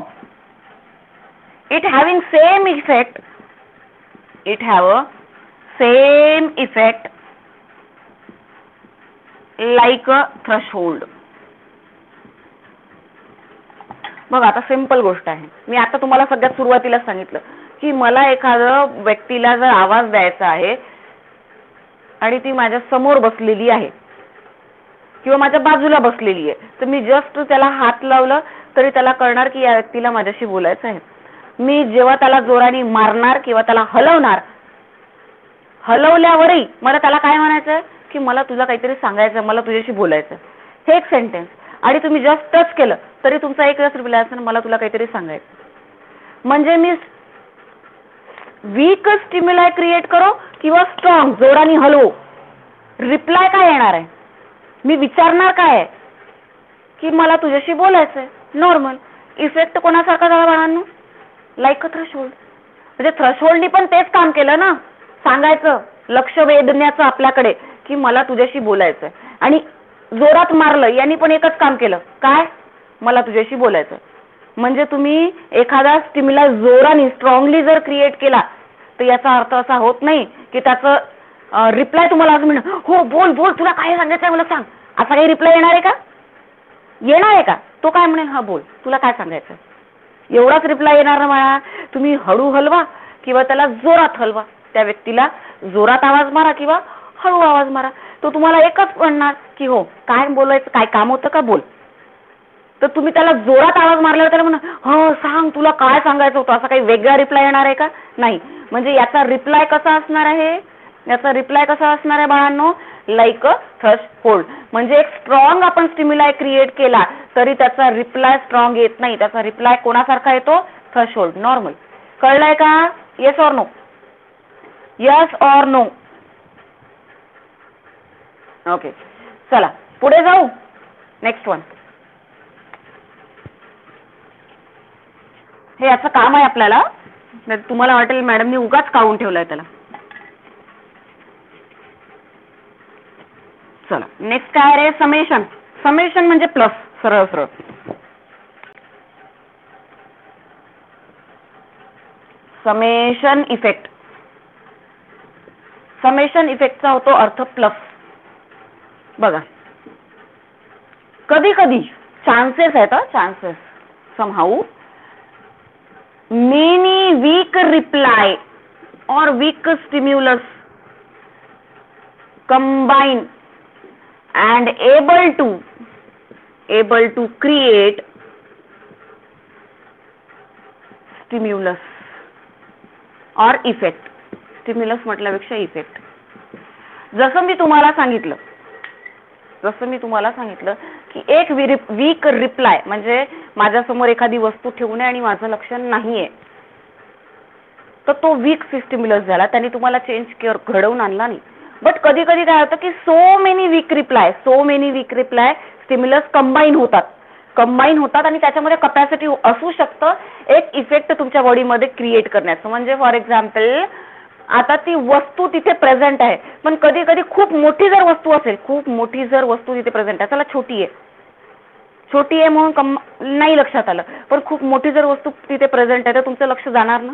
It having same effect. It have a same effect like a threshold. बघ आता सिंपल गोष्ट आहे. मी आता तुम्हाला सगळ्यात सुरुवातीला सांगितलं की मला एखाद्या व्यक्तीला जर आवाज द्यायचा आहे आणि ती माझ्या समोर बसलेली आहे किंवा माझ्या बाजूला बसलेली आहे, तर मी जस्ट त्याला हात लावलं तरी त्याला कळणार की या व्यक्तीला माझ्याशी बोलायचं आहे. मी जेव्हा त्याला जोराने मारणार किंवा त्याला हलवणार, हलवल्यावरही मला त्याला काय म्हणायचं की मला तुला काहीतरी सांगायचं, मला तुझ्याशी बोलायचं, हे एक सेंटेन्स. आणि तुम्ही जस्ट टच केलं तरी तुमचा एक वेळेस रिप्लाय असेल मला तुला काहीतरी सांगायचं. म्हणजे मी वीक स्टिम्युलाय क्रिएट करो किंवा स्ट्रॉंग जोराने हलवो, रिप्लाय काय येणार आहे? मी विचारणार काय आहे की मला तुझ्याशी बोलायचंय. नॉर्मल. इफेक्ट कोणासारखा झाला बाळांनो? Like a threshold. म्हणजे थ्रेशोल्डनी पण तेच काम केलं ना, सांगायचं, लक्ष वेधण्याचं आपल्याकडे की मला तुझ्याशी बोलायचंय. आणि जोरात मारलं यांनी पण एकच काम केलं, काय? मला तुझ्याशी बोलायचं. म्हणजे तुम्ही एखादा स्टिम्युलस जोराने स्ट्रॉंगली जर क्रिएट केला तर याचा अर्थ असा होत नाही की त्याचं रिप्लाय तुम्हाला असं मिळणार, हो बोल बोल तुला काय सांगायचंय मला सांग, असा काही रिप्लाय येणार आहे का? येणार आहे का? तो काय म्हणेल, हा बोल तुला काय सांगायचं, एवढाच रिप्लाय येणार ना मला. तुम्ही हळू हलवा किंवा त्याला जोरात हलवा, त्या व्यक्तीला जोरात आवाज मारा किंवा हळू आवाज मारा, तो तुम्हाला एकच म्हणणार की हो काय बोलायचं, काय काम होतं का, बोल. तर तुम्ही त्याला जोरात आवाज मारल्यावर त्याला म्हणा हो सांग तुला काय सांगायचं होतं, असा काही वेगळा रिप्लाय येणार आहे का? नाही. म्हणजे याचा रिप्लाय कसा असणार आहे? याचा रिप्लाय कसा असणार आहे बाळांनो? Like a threshold. म्हणजे एक स्ट्रॉंग आपण स्टिम्युलाय क्रिएट केला तरी त्याचा रिप्लाय स्ट्रॉंग येत नाही, त्याचा रिप्लाय कोणासारखा येतो? Threshold, normal. कळलंय का? Yes or no? Yes or no? Okay, चला पुढे जाऊ. Next one. हे याचं काम आहे आपल्याला. तुम्हाला वाटेल मॅडमनी उगाच काढून ठेवलंय त्याला. चला नेक्स्ट काय रे? समेशन. समेशन म्हणजे प्लस, सरळ सरळ. Summation effect. समेशन इफेक्टचा होतो अर्थ प्लस. बघा कधी कधी चान्सेस आहेत, chances somehow many weak reply or weak stimulus combine and able to create stimulus or effect. Stimulus म्हटल्यापेक्षा इफेक्ट. जसं मी तुम्हाला सांगितलं की एक वीक रिप्लाय म्हणजे माझ्यासमोर एखादी वस्तू ठेवणे आणि माझं लक्ष नाहीये, तर तो वीक स्टिम्युलस झाला, त्यांनी तुम्हाला चेंज घडवून आणला नाही. बट कधी कधी काय होतं की so many weak reply stimulus combine होतात आणि त्याच्यामध्ये कपॅसिटी असू शकतं एक इफेक्ट तुमच्या बॉडीमध्ये क्रिएट करण्याचं. म्हणजे फॉर एक्झाम्पल आता ती वस्तू तिथे प्रेझेंट आहे, पण कधी कधी खूप मोठी जर वस्तू तिथे प्रेझेंट आहे, चला छोटी आहे म्हणून नाही लक्षात आलं, पण खूप मोठी जर वस्तू तिथे प्रेझेंट आहे तर तुमचं लक्ष जाणार ना.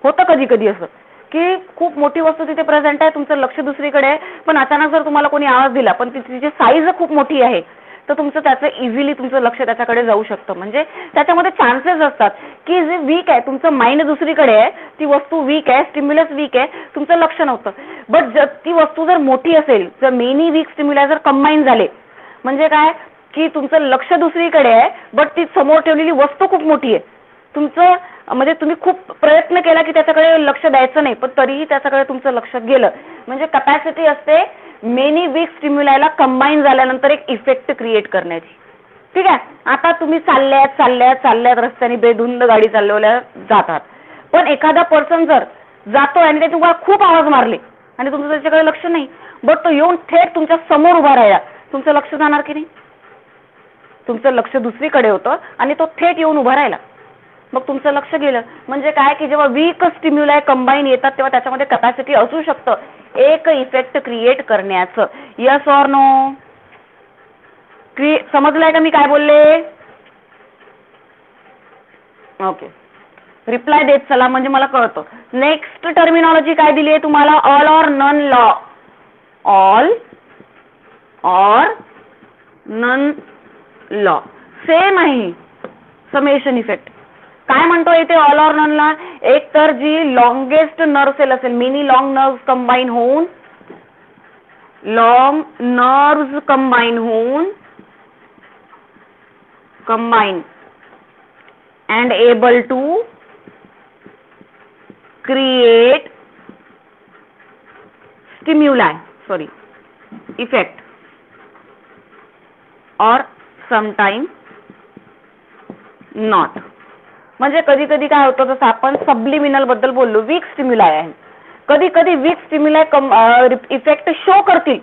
होतं कधी कधी असं की खूप मोठी वस्तू तिथे प्रेझेंट आहे, तुमचं लक्ष दुसरीकडे आहे, पण अचानक जर तुम्हाला कोणी आवाज दिला पण तिची साईज खूप मोठी आहे तर त्याचं इझिली तुमचं लक्ष त्याच्याकडे जाऊ शकतं. म्हणजे त्याच्यामध्ये चान्सेस असतात की जे वीक आहे, तुमचं माइंड दुसरीकडे आहे, ती वस्तू वीक आहे, स्टिम्युलस वीक आहे, तुमचं लक्ष नव्हतं. बट जर ती वस्तू जर मोठी असेल, जर मेनी वीक स्टिम्युलस जर कंबाईन झाले म्हणजे काय की तुमचं लक्ष दुसरीकडे आहे, बट ती समोर ठेवलेली वस्तू खूप मोठी आहे. तुमचं म्हणजे तुम्ही खूप प्रयत्न केला की त्याच्याकडे लक्ष द्यायचं नाही, पण तरीही त्याच्याकडे तुमचं लक्ष गेलं. म्हणजे कपॅसिटी असते मेनी वीक स्टिम्युलायला कंबाईन झाल्यानंतर एक इफेक्ट क्रिएट करण्याची. ठीक आहे. आता तुम्ही चालल्यात रस्त्याने बेधुंद गाडी चालवल्या जातात, पण एखादा पर्सन जर जातोय आणि ते तुम्हाला खूप आवाज मारले आणि तुमचं त्याच्याकडे लक्ष नाही, बट तो येऊन थेट तुमच्या समोर उभा राहिला, तुमचं लक्ष जाणार की नाही. तुमचं लक्ष दुसरीकडे होतं आणि तो थेट येऊन उभा राहिला, मग तुमचं लक्ष गेलं. म्हणजे काय की जेव्हा वीक स्टिम्युलाय कंबाईन येतात तेव्हा त्याच्यामध्ये कपॅसिटी असू शकतं एक इफेक्ट क्रिएट करण्याचं. Yes or no. समजलंय का मी काय बोलले. ओके, रिप्लाय देत चला म्हणजे मला कळतं. नेक्स्ट टर्मिनॉलॉजी काय दिली आहे तुम्हाला, all or none law. All or none law same आहे. समेशन इफेक्ट काय म्हणतो इथे ऑल ऑर नन ला, एक तर जी लॉंगेस्ट नर्व सेल असेल, मिनी लॉंग नर्व्स कंबाईन होऊन combine and able to create effect or sometime not. म्हणजे कधी कधी काय होतं, जसं आपण सबलिमिनल बद्दल बोललो, वीक स्टिम्युलाय आहे. कधी कधी वीक स्टिम्युलाय इफेक्ट शो करतील,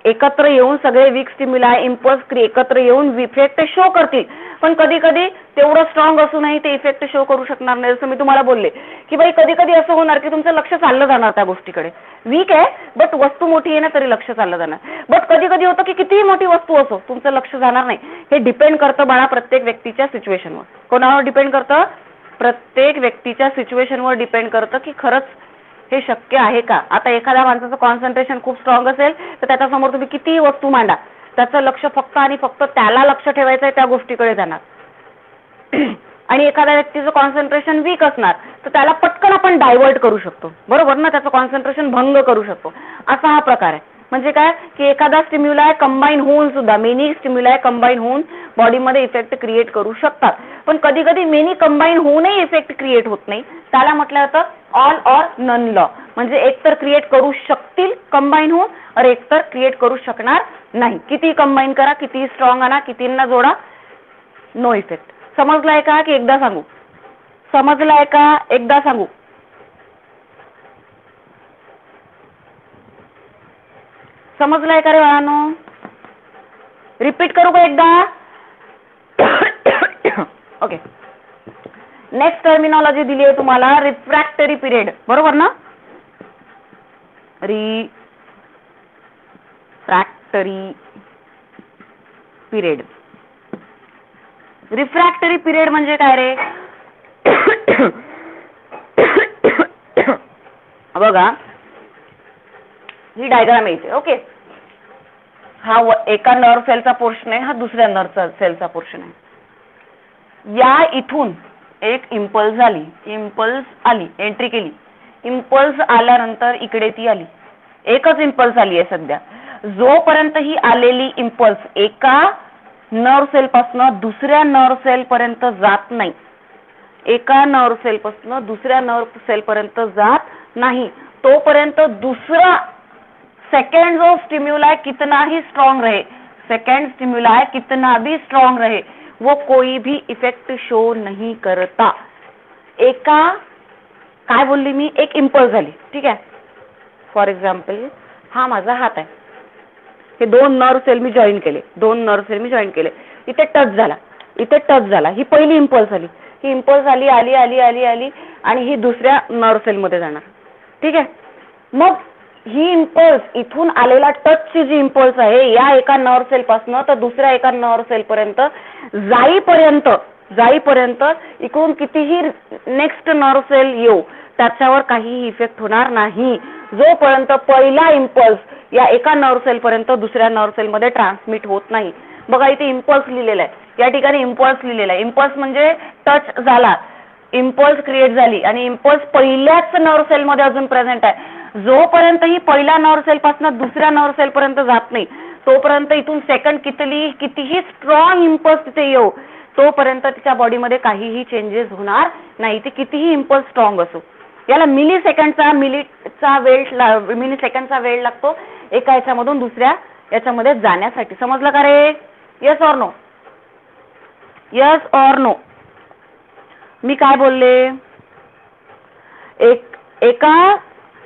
एकत्र येऊन सगळे वीक स्टिम्युलाय इम्पल्स एकत्र येऊन इफेक्ट शो करतील, पण कधी कधी तेवढं स्ट्रॉंग असूनही ते इफेक्ट शो करू शकणार नाही. जसं मी तुम्हाला बोलले की बाई कधी कधी असं होणार की तुमचं लक्ष चाललं जाणार त्या गोष्टीकडे, वीक आहे बट वस्तू मोठी आहे ना तरी लक्ष चाललं जाणार. बट कधी कधी होतं की कितीही मोठी वस्तू असो तुमचं लक्ष जाणार नाही. हे डिपेंड करतं बाळा प्रत्येक व्यक्तीच्या सिच्युएशनवर. कोणावर डिपेंड करतं, प्रत्येक व्यक्तीच्या सिच्युएशनवर डिपेंड करतं की खरंच हे शक्य आहे का. आता एखाद्या माणसाचं कॉन्सन्ट्रेशन खूप स्ट्रॉंग असेल तर त्याच्यासमोर तुम्ही कितीही वस्तू मांडा, त्याचं लक्ष फक्त आणि फक्त त्याला लक्ष ठेवायचं आहे, त्या गोष्टीकडे जाणार. आणि एखाद्या व्यक्तीचं कॉन्सन्ट्रेशन वीक असणार तर त्याला पटकन आपण डायव्हर्ट करू शकतो, बरोबर ना, त्याचं कॉन्सन्ट्रेशन भंग करू शकतो. असा हा प्रकार आहे. म्हणजे काय की एखादा स्टिम्युलाय कंबाईन होऊन सुद्धा, मेनी स्टिम्युलाय कंबाईन होऊन बॉडीमध्ये इफेक्ट क्रिएट करू शकतात. पण कधी कधी मेनी कंबाईन होऊनही इफेक्ट क्रिएट होत नाही, त्याला म्हटलं जातं ऑल ऑर नन लॉ. म्हणजे एकतर क्रिएट करू शकतील कंबाईन होऊन, और एकतर क्रिएट करू शकणार नाही. किती कंबाईन करा, किती स्ट्रॉंग आणा, कितींना जोडा, नो इफेक्ट. समजलाय का की एकदा सांगू, समजलाय का एकदा सांगू. समजलाय का रे बाळांनो, रिपीट करू का एकदा. ओके, नेक्स्ट टर्मिनॉलॉजी दिली आहे तुम्हाला रिफ्रॅक्टरी पिरियड, बरोबर ना. रिफ्रॅक्टरी पिरियड. रिफ्रॅक्टरी पिरियड म्हणजे काय रे. बघा ही डायग्राम यायची. ओके, हा एका नर्व सेलचा पोर्शन आहे, हा दुसऱ्या नर्व सेलचा पोर्शन आहे. या इथून एक इम्पल्स झाली, इम्पल्स आली, एंट्री केली, इम्पल्स आल्यानंतर इकडे ती आली, एकच इम्पल्स आली आहे सध्या. जोपर्यंत ही आलेली इम्पल्स एका नर्व सेल पासून दुसऱ्या नर्व सेल पर्यंत जात नाही, एका नर्व सेल पासून दुसऱ्या नर्व सेल पर्यंत जात नहीं, तोपर्यंत दूसरा सेकेंड जो स्टिम्युलाई कितना ही स्ट्रॉन्ग रहे, सेकेंड स्टिम्युलाई कितना भी स्ट्रॉन्ग रहे, वो कोई भी इफेक्ट शो नहीं करता. एका काय बोलली मी, एक इम्पल्स झाली, ठीक आहे. फॉर एक्झाम्पल हा माझा हात आहे, हे दोन नर्व सेल मी जॉईन केले, दोन नर्व सेल मी जॉईन केले, इथे टच झाला, इथे टच झाला, ही पहिली इम्पल्स आली, ही इम्पल्स आली आली आली आली आली आणि ही दुसऱ्या नर्व सेल मध्ये जाणार, ठीक आहे. मग ही इम्पल्स इथून आलेला टचची जी इम्पल्स आहे या एका नर्व सेल पासून तर दुसऱ्या एका नर्व सेल पर्यंत जाईपर्यंत इकडून कितीही नेक्स्ट नर्व सेल येऊ त्याच्यावर काहीही इफेक्ट होणार नाही, जोपर्यंत पहिला इम्पल्स या एका नर्व सेल पर्यंत दुसऱ्या नर्व सेल मध्ये ट्रान्समिट होत नाही. बघा इथे इम्पल्स लिहिलेला आहे, या ठिकाणी इम्पल्स लिहिलेला आहे. इम्पल्स म्हणजे टच झाला, इम्पल्स क्रिएट झाली आणि इम्पल्स पहिल्याच नर्व सेल मध्ये अजून प्रेझेंट आहे. जोपर्यंत ही पहिल्या नर्व सेल पासून दुसऱ्या नर्व सेल पर्यंत जात नाही तोपर्यंत इथून सेकंड कितीही स्ट्रॉंग इम्पल्स तिथे येऊ तोपर्यंत तिच्या बॉडीमध्ये काहीही चेंजेस होणार नाही, ती कितीही इम्पल्स स्ट्रॉंग असो. याला मिली सेकंडचा वेळ लागतो एका याच्यामधून दुसऱ्या याच्यामध्ये जाण्यासाठी. समजलं का रे? Yes or no? Yes or no? मी काय बोलले, एका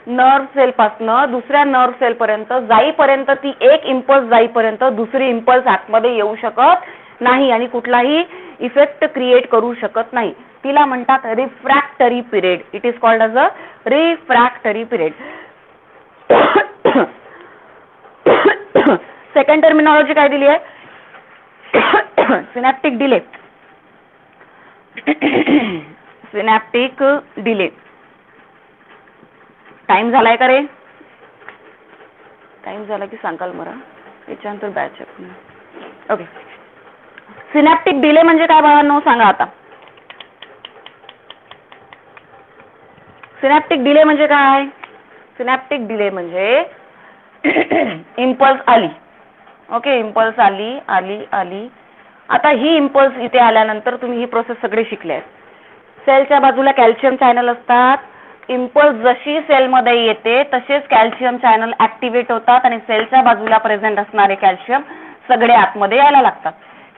नर्व सेल पासून दुसऱ्या नर्व सेल पर्यंत जाईपर्यंत ती एक इम्पल्स जाईपर्यंत दुसरी इम्पल्स आतमध्ये येऊ शकत नाही आणि कुठलाही इफेक्ट क्रिएट करू शकत नाही. तिला म्हणतात refractory period. It is called as a refractory period. Second terminology काय दिली आहे, synaptic delay. Synaptic delay. Time झालाय का रे? टाइम झाला की सांगाल मला, याच्यानंतर बॅच आहे. ओके, सिनॅप्टिक डिले म्हणजे काय बाळांनो सांगा आता. सिनॅप्टिक डिले म्हणजे काय? सिनॅप्टिक डिले म्हणजे इम्पल्स आली, ओके, इम्पल्स आली आली आली. आता ही इम्पल्स इथे आल्यानंतर तुम्ही ही प्रोसेस सगळे शिकले आहेत. सेलच्या बाजूला कॅल्शियम चॅनल असतात. इम्पल्स जशी सेलमध्ये येते तसेच कॅल्शियम चॅनल ऍक्टिव्हेट होतात आणि सेलच्या बाजूला प्रेझेंट असणारे कॅल्शियम सगळे आतमध्ये यायला लागतात.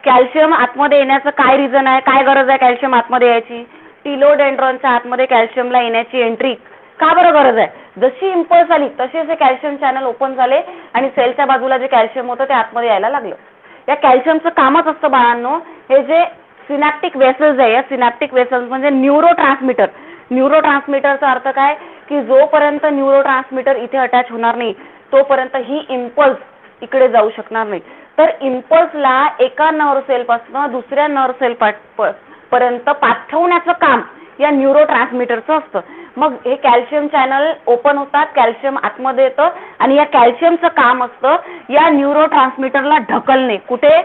कॅल्शियम आतमध्ये येण्याचं काय रिझन आहे, काय गरज आहे कॅल्शियम आतमध्ये यायची? टिलोडेंड्रॉनच्या आतमध्ये कॅल्शियमला येण्याची एंट्री का बरं गरज आहे? जशी इम्पल्स आली तसेच हे कॅल्शियम चॅनल ओपन झाले आणि सेलच्या बाजूला जे कॅल्शियम होतं ते आतमध्ये यायला लागलं. या कॅल्शियमचं कामच असतं बाळांनो, हे जे सिनॅप्टिक वेसल्स आहे, या सिनॅप्टिक वेसल्स म्हणजे न्यूरोट्रान्समीटर. न्यूरोट्रान्समीटरचा अर्थ काय की जोपर्यंत न्यूरोट्रान्समीटर इथे अटॅच होणार नाही तोपर्यंत ही इम्पल्स इकडे जाऊ शकणार नाही. तर इम्पल्सला एका नर्व सेल पासून दुसऱ्या नर्व सेल पर्यंत पाठवण्याचं काम या न्यूरोट्रान्समीटरचं असतं. मग हे कॅल्शियम चॅनल ओपन होतात, कॅल्शियम आतमध्ये येतं आणि या कॅल्शियमचं काम असतं या न्यूरोट्रान्समीटरला ढकलणे. कुठे?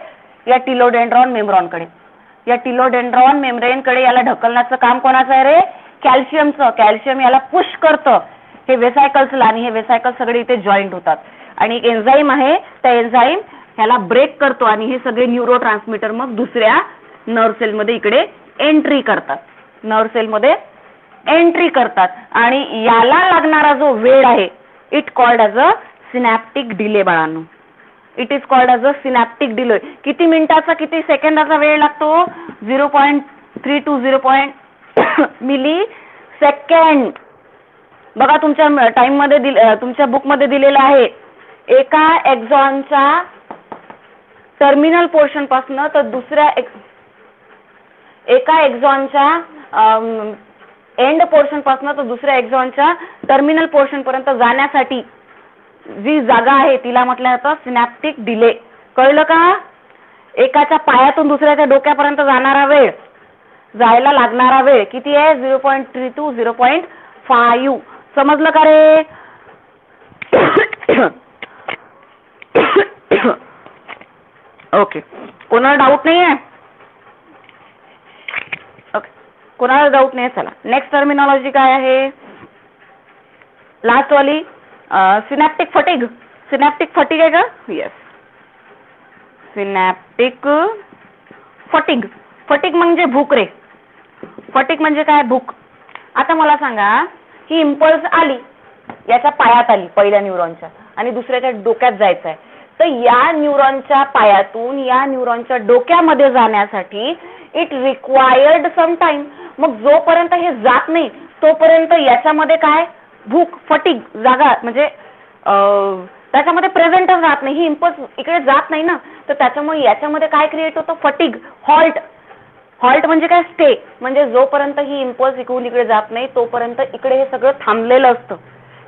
या टिलोडेंड्रॉन मेम्ब्रेनकडे. या टिलोडेंड्रॉन मेम्ब्रेनकडे याला ढकलण्याचं काम कोणाचं आहे रे? कॅल्शियमचं. कॅल्शियम याला पुश करतं हे वेसायकल्सला आणि हे वेसायकल सगळे इथे जॉईंट होतात आणि एक एन्झाईम आहे, त्या एन्झाईम ह्याला ब्रेक करतो आणि हे सगळे न्यूरोट्रान्समीटर मग दुसऱ्या नर्व सेलमध्ये इकडे एंट्री करतात, नर्व सेलमध्ये एंट्री करतात आणि याला लागणारा जो वेळ आहे it called as a synaptic delay बाळांनो. It is called as a synaptic delay. किती मिनिटाचा किती सेकंदाचा वेळ लागतो? 0.3 to 0. Milli second. बघा तुमच्या टाइम मध्ये तुमच्या बुक मध्ये दिलेलं आहे एका एक्झॉनच्या टर्मिनल पोर्शन पासून तर दुसऱ्या एका एक्झॉनच्या एंड पोर्शन पासून तर दुसऱ्या एक्झॉनच्या टर्मिनल पोर्शन पर्यंत जाण्यासाठी जी जागा आहे तिला म्हटलं जातं सिनॅप्टिक डिले. कळलं का? एकाच्या पायातून दुसऱ्याच्या डोक्यापर्यंत जाणारा वेळ, जायला लागणारा वेळ किती आहे? 0.3 to 0.5. समजलं का रे? ओके, कोणाला डाऊट नाही आहे? ओके, कोणाला डाऊट नाही. चला नेक्स्ट टर्मिनॉलॉजी काय आहे लास्ट वाली? Synaptic fatigue. सिनॅप्टिक फटीग आहे का? Yes, synaptic fatigue. फटीग म्हणजे भूक रे. फटीग म्हणजे काय? भूक. आता मला सांगा, ही इम्पल्स आली, याच्या पायात आली पहिल्या न्यूरॉनच्या आणि दुसऱ्याच्या डोक्यात जायचं आहे, तर या न्यूरॉनच्या पायातून या न्यूरॉनच्या डोक्यामध्ये जाण्यासाठी इट रिक्वायर्ड सम टाइम. मग जोपर्यंत हे जात नाही तोपर्यंत याच्यामध्ये काय? भूक, फटीग, जागा म्हणजे त्याच्यामध्ये प्रेझेंटच राहत नाही. ही इम्पल्स इकडे जात नाही ना, तर त्याच्यामुळे याच्यामध्ये काय क्रिएट होतं? Fatigue, halt. हॉल्ट म्हणजे काय? स्टे. म्हणजे जोपर्यंत ही इम्पल्स इकडून इकडे जात नाही तोपर्यंत इकडे हे सगळं थांबलेलं असतं.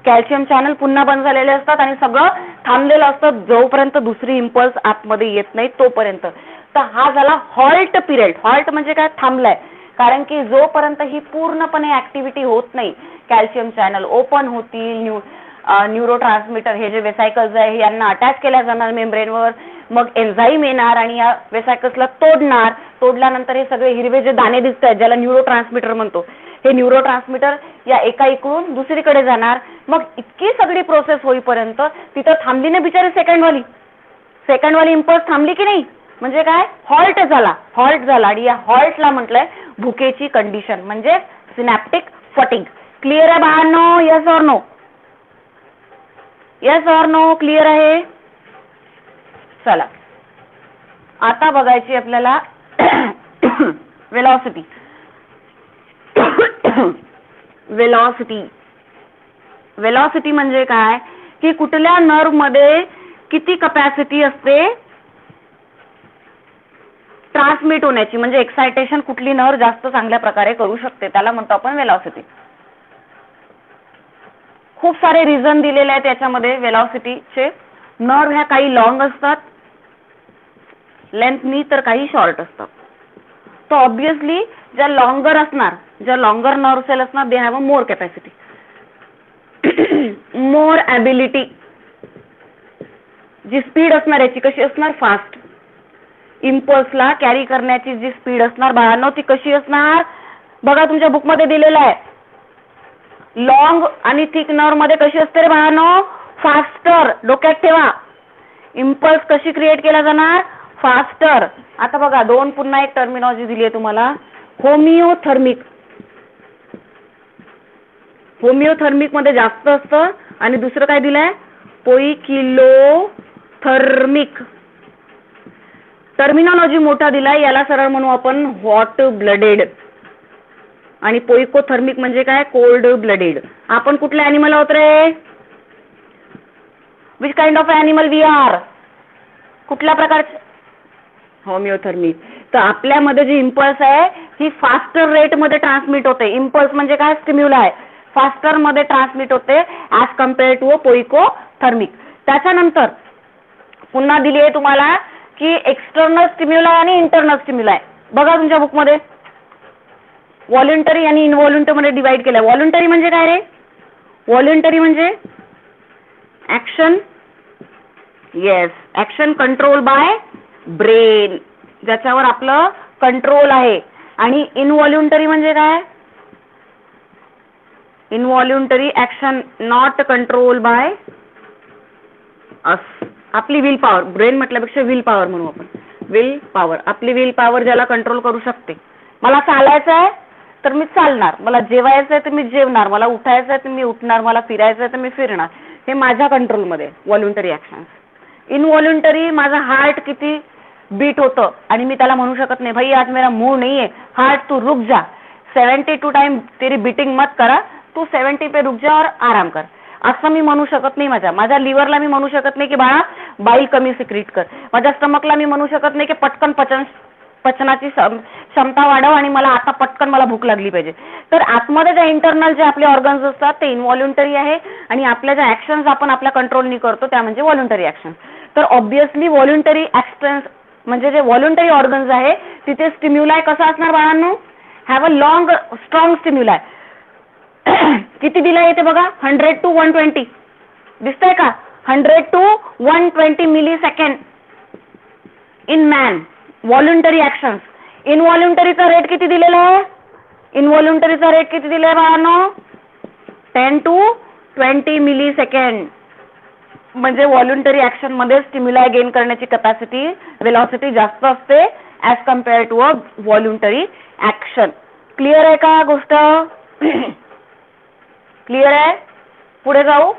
कॅल्शियम चॅनल पुन्हा बंद झालेले असतात आणि सगळं थांबलेलं असतं जोपर्यंत दुसरी इम्पल्स आतमध्ये येत नाही तोपर्यंत. तर हा झाला हॉल्ट पिरियड. हॉल्ट म्हणजे काय? थांबलाय. कारण की जोपर्यंत ही पूर्णपणे ऍक्टिव्हिटी होत नाही, कॅल्शियम चॅनल ओपन होतील, न्यूरो ट्रान्समीटर हे जे वेसायकल्स आहे यांना अटॅच केल्या जाणार मेम्ब्रेनवर, मग एन्झाईम येणार आणि या वेसायकल्सला तोडणार. तोडल्यानंतर हे सगळे हिरवे जे दाणे दिसत आहेत ज्याला न्यूरो ट्रान्समीटर म्हणतो, हे न्यूरो ट्रान्समीटर या एका इकडून दुसरीकडे जाणार. मग इतकी सगळी प्रोसेस होईपर्यंत तिथं थांबली ना बिचारी सेकंडवाली इम्पल्स थांबली की नाही? म्हणजे काय? हॉल्ट झाला. हॉल्ट झाला आणि या हॉल्टला म्हटलंय भुकेची कंडिशन म्हणजे सिनॅप्टिक फटीग. क्लिअर आहे बाळांनो? Yes or no? Yes or no? Clear आहे? चला आता बघायची आपल्याला वेलॉसिटी. वेलॉसिटी. वेलॉसिटी म्हणजे काय? की कुठल्या नर्व मध्ये किती कपॅसिटी असते ट्रान्समिट होण्याची, म्हणजे एक्सायटेशन कुठली नर्व जास्त चांगल्या प्रकारे करू शकते, त्याला म्हणतो आपण वेलॉसिटी. खूप सारे रिझन दिलेले आहेत याच्यामध्ये वेलॉसिटीचे. नर्व ह्या काही लॉंग असतात लेंथनी, तर काही शॉर्ट असतात. तो ऑब्विसली ज्या लॉंगर असणार, ज्या लॉंगर नर्व सेल असणार, they have a more capacity, more ability. जी स्पीड असणार याची कशी असणार? फास्ट. इम्पल्सला कॅरी करण्याची जी स्पीड असणार बाळांनो ती कशी असणार? बघा तुमच्या बुक मध्ये दिलेलं आहे. लॉंग आणि थिक नर्व मध्ये कशी असते रे बाळांनो? फास्टर. डोक्यात ठेवा. इम्पल्स कशी क्रिएट केला जाणार? फास्टर. आता बघा दोन पुन्हा एक टर्मिनॉलॉजी दिली आहे तुम्हाला. होमिओथर्मिक. होमिओथर्मिक मध्ये जास्त असतं आणि दुसरं काय दिलंय? पोइकिलोथर्मिक. टर्मिनॉलॉजी मोठा दिलाय, याला सरळ म्हणू आपण हॉट ब्लडेड. आणि पोइकोथर्मिक म्हणजे काय? Cold blooded. आपण कुठले ॲनिमल आहोत रे? Which kind of animal we are? कुठल्या प्रकारचे? होमिओथर्मिक. तर आपल्यामध्ये जी इम्पल्स आहे ही फास्टर रेट मध्ये ट्रान्समिट होते. इम्पल्स म्हणजे काय? स्टिम्युलाय. फास्टर मध्ये ट्रान्समिट होते ऍज कम्पेअर टू पोइकोथर्मिक. त्याच्यानंतर पुन्हा दिली आहे तुम्हाला की एक्सटर्नल स्टिम्युलाय आणि इंटरनल स्टिम्युलाय. बघा तुमच्या बुक मध्ये व्हॉलंटरी आणि इनव्हॉलंटरी मध्ये डिवाइड केलंय. व्हॉलंटरी म्हणजे काय रे? व्हॉलंटरी म्हणजे action. Yes, action control by brain, ज्याच्यावर आपलं कंट्रोल आहे. आणि इनव्हॉल्युंटरी म्हणजे काय? Involuntary action not control by us. आपली विल पॉवर. ब्रेन म्हटल्यापेक्षा विल पॉवर म्हणू आपण. विल पॉवर, आपली विल पॉवर ज्याला कंट्रोल करू शकते. मला चालायचं आहे तर मी चालणार, मला जेवायचं आहे तर मी जेवणार, मला उठायचं आहे तर मी उठणार, मला फिरायचं आहे तर मी फिरणार. हे माझ्या कंट्रोलमध्ये व्हॉलंटरी ऍक्शन्स. इनव्हॉल्युंटरी माझा हार्ट किती बीट होतं आणि मी त्याला म्हणू शकत नाही भाई आज मेरा मूड नहीं है, हार्ट तू रुक जा, 72 टाइम तेरी बीटिंग मत करा, तू 70 पे रुक जा और आराम कर, असं मी म्हणू शकत नाही. माझ्या लिव्हरला मी म्हणू शकत नाही की बाळा बाईल कमी सिक्रीट कर. माझ्या स्टमकला मी म्हणू शकत नाही की पटकन पचनाची क्षमता वाढव आणि मला आता पटकन मला भूक लागली पाहिजे. तर आतमध्ये जे इंटरनल जे आपले ऑर्गन्स असतात ते इनव्हॉल्युंटरी आहे आणि आपल्या ज्या ऍक्शन्स आपण आपल्या कंट्रोलनी करतो त्या म्हणजे व्हॉलंटरी ऍक्शन. तर ऑब्विसली व्हॉलंटरी ऍक्शन्स म्हणजे जे व्हॉलंटरी ऑर्गन्स आहे तिथे स्टिम्युलाय कसा असणार बाळांनो? Have a long strong stimuli. किती दिलाय येते बघा? 100 to 120 दिसतंय का? 100 to 120 millisecond. In man voluntary actions. इनव्हॉलंटरीचा रेट किती दिलेला आहे? इनव्हॉलंटरीचा रेट किती दिलाय बाळांनो? 10 to 20 मिली सेकंड. म्हणजे व्हॉलंटरी ऍक्शन मध्ये स्टिम्युलाई गेन करण्याची कॅपॅसिटी वेलॉसिटी जास्त असते as compare to a voluntary action. Clear आहे का गोष्ट? क्लिअर आहे? पुढे जाऊ.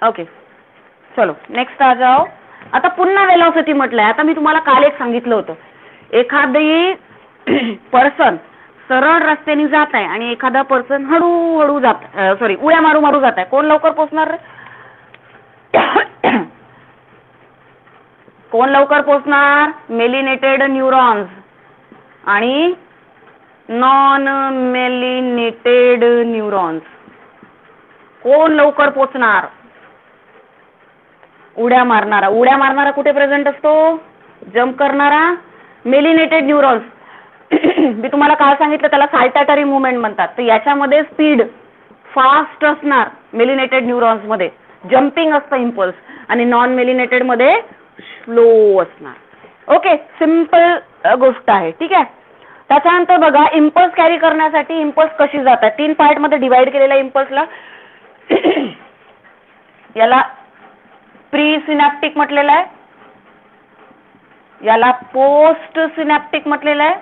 ओके चलो नेक्स्ट आ जाओ. आता पुन्हा वेलॉसिटी म्हटलंय. आता मी तुम्हाला काल एक सांगितलं होतं, एखादी पर्सन सरळ रस्त्याने जात आहे आणि एखादा पर्सन हळूहळू जात सॉरी उड्या मारू मारू जात आहे. कोण लवकर पोहोचणार? कोण लवकर पोहोचणार? मेलिनेटेड न्यूरॉन्स आणि नॉन मेलिनेटेड न्यूरॉन्स. कोण लवकर पोहोचणार? उड्या मारणारा. उड्या मारणारा कुठे प्रेझेंट असतो? जम्प करणारा मेलिनेटेड न्यूरॉन्स. मी तुम्हाला काय सांगितलं, त्याला साल्टॅटरी मुवमेंट म्हणतात. तर याच्यामध्ये स्पीड फास्ट असणार मेलिनेटेड न्यूरॉन्स मध्ये, जम्पिंग असतं इम्पल्स, आणि नॉन मेलिनेटेड मध्ये स्लो असणार. ओके सिंपल गोष्ट आहे. ठीक आहे. त्याच्यानंतर बघा इम्पल्स कॅरी करण्यासाठी इम्पल्स कशी जातात. 3 पार्ट मध्ये डिवाइड केलेल्या इम्पल्सला याला प्री सिनॅप्टिक म्हटलेलं आहे, याला पोस्ट सिनॅप्टिक म्हटलेलं आहे,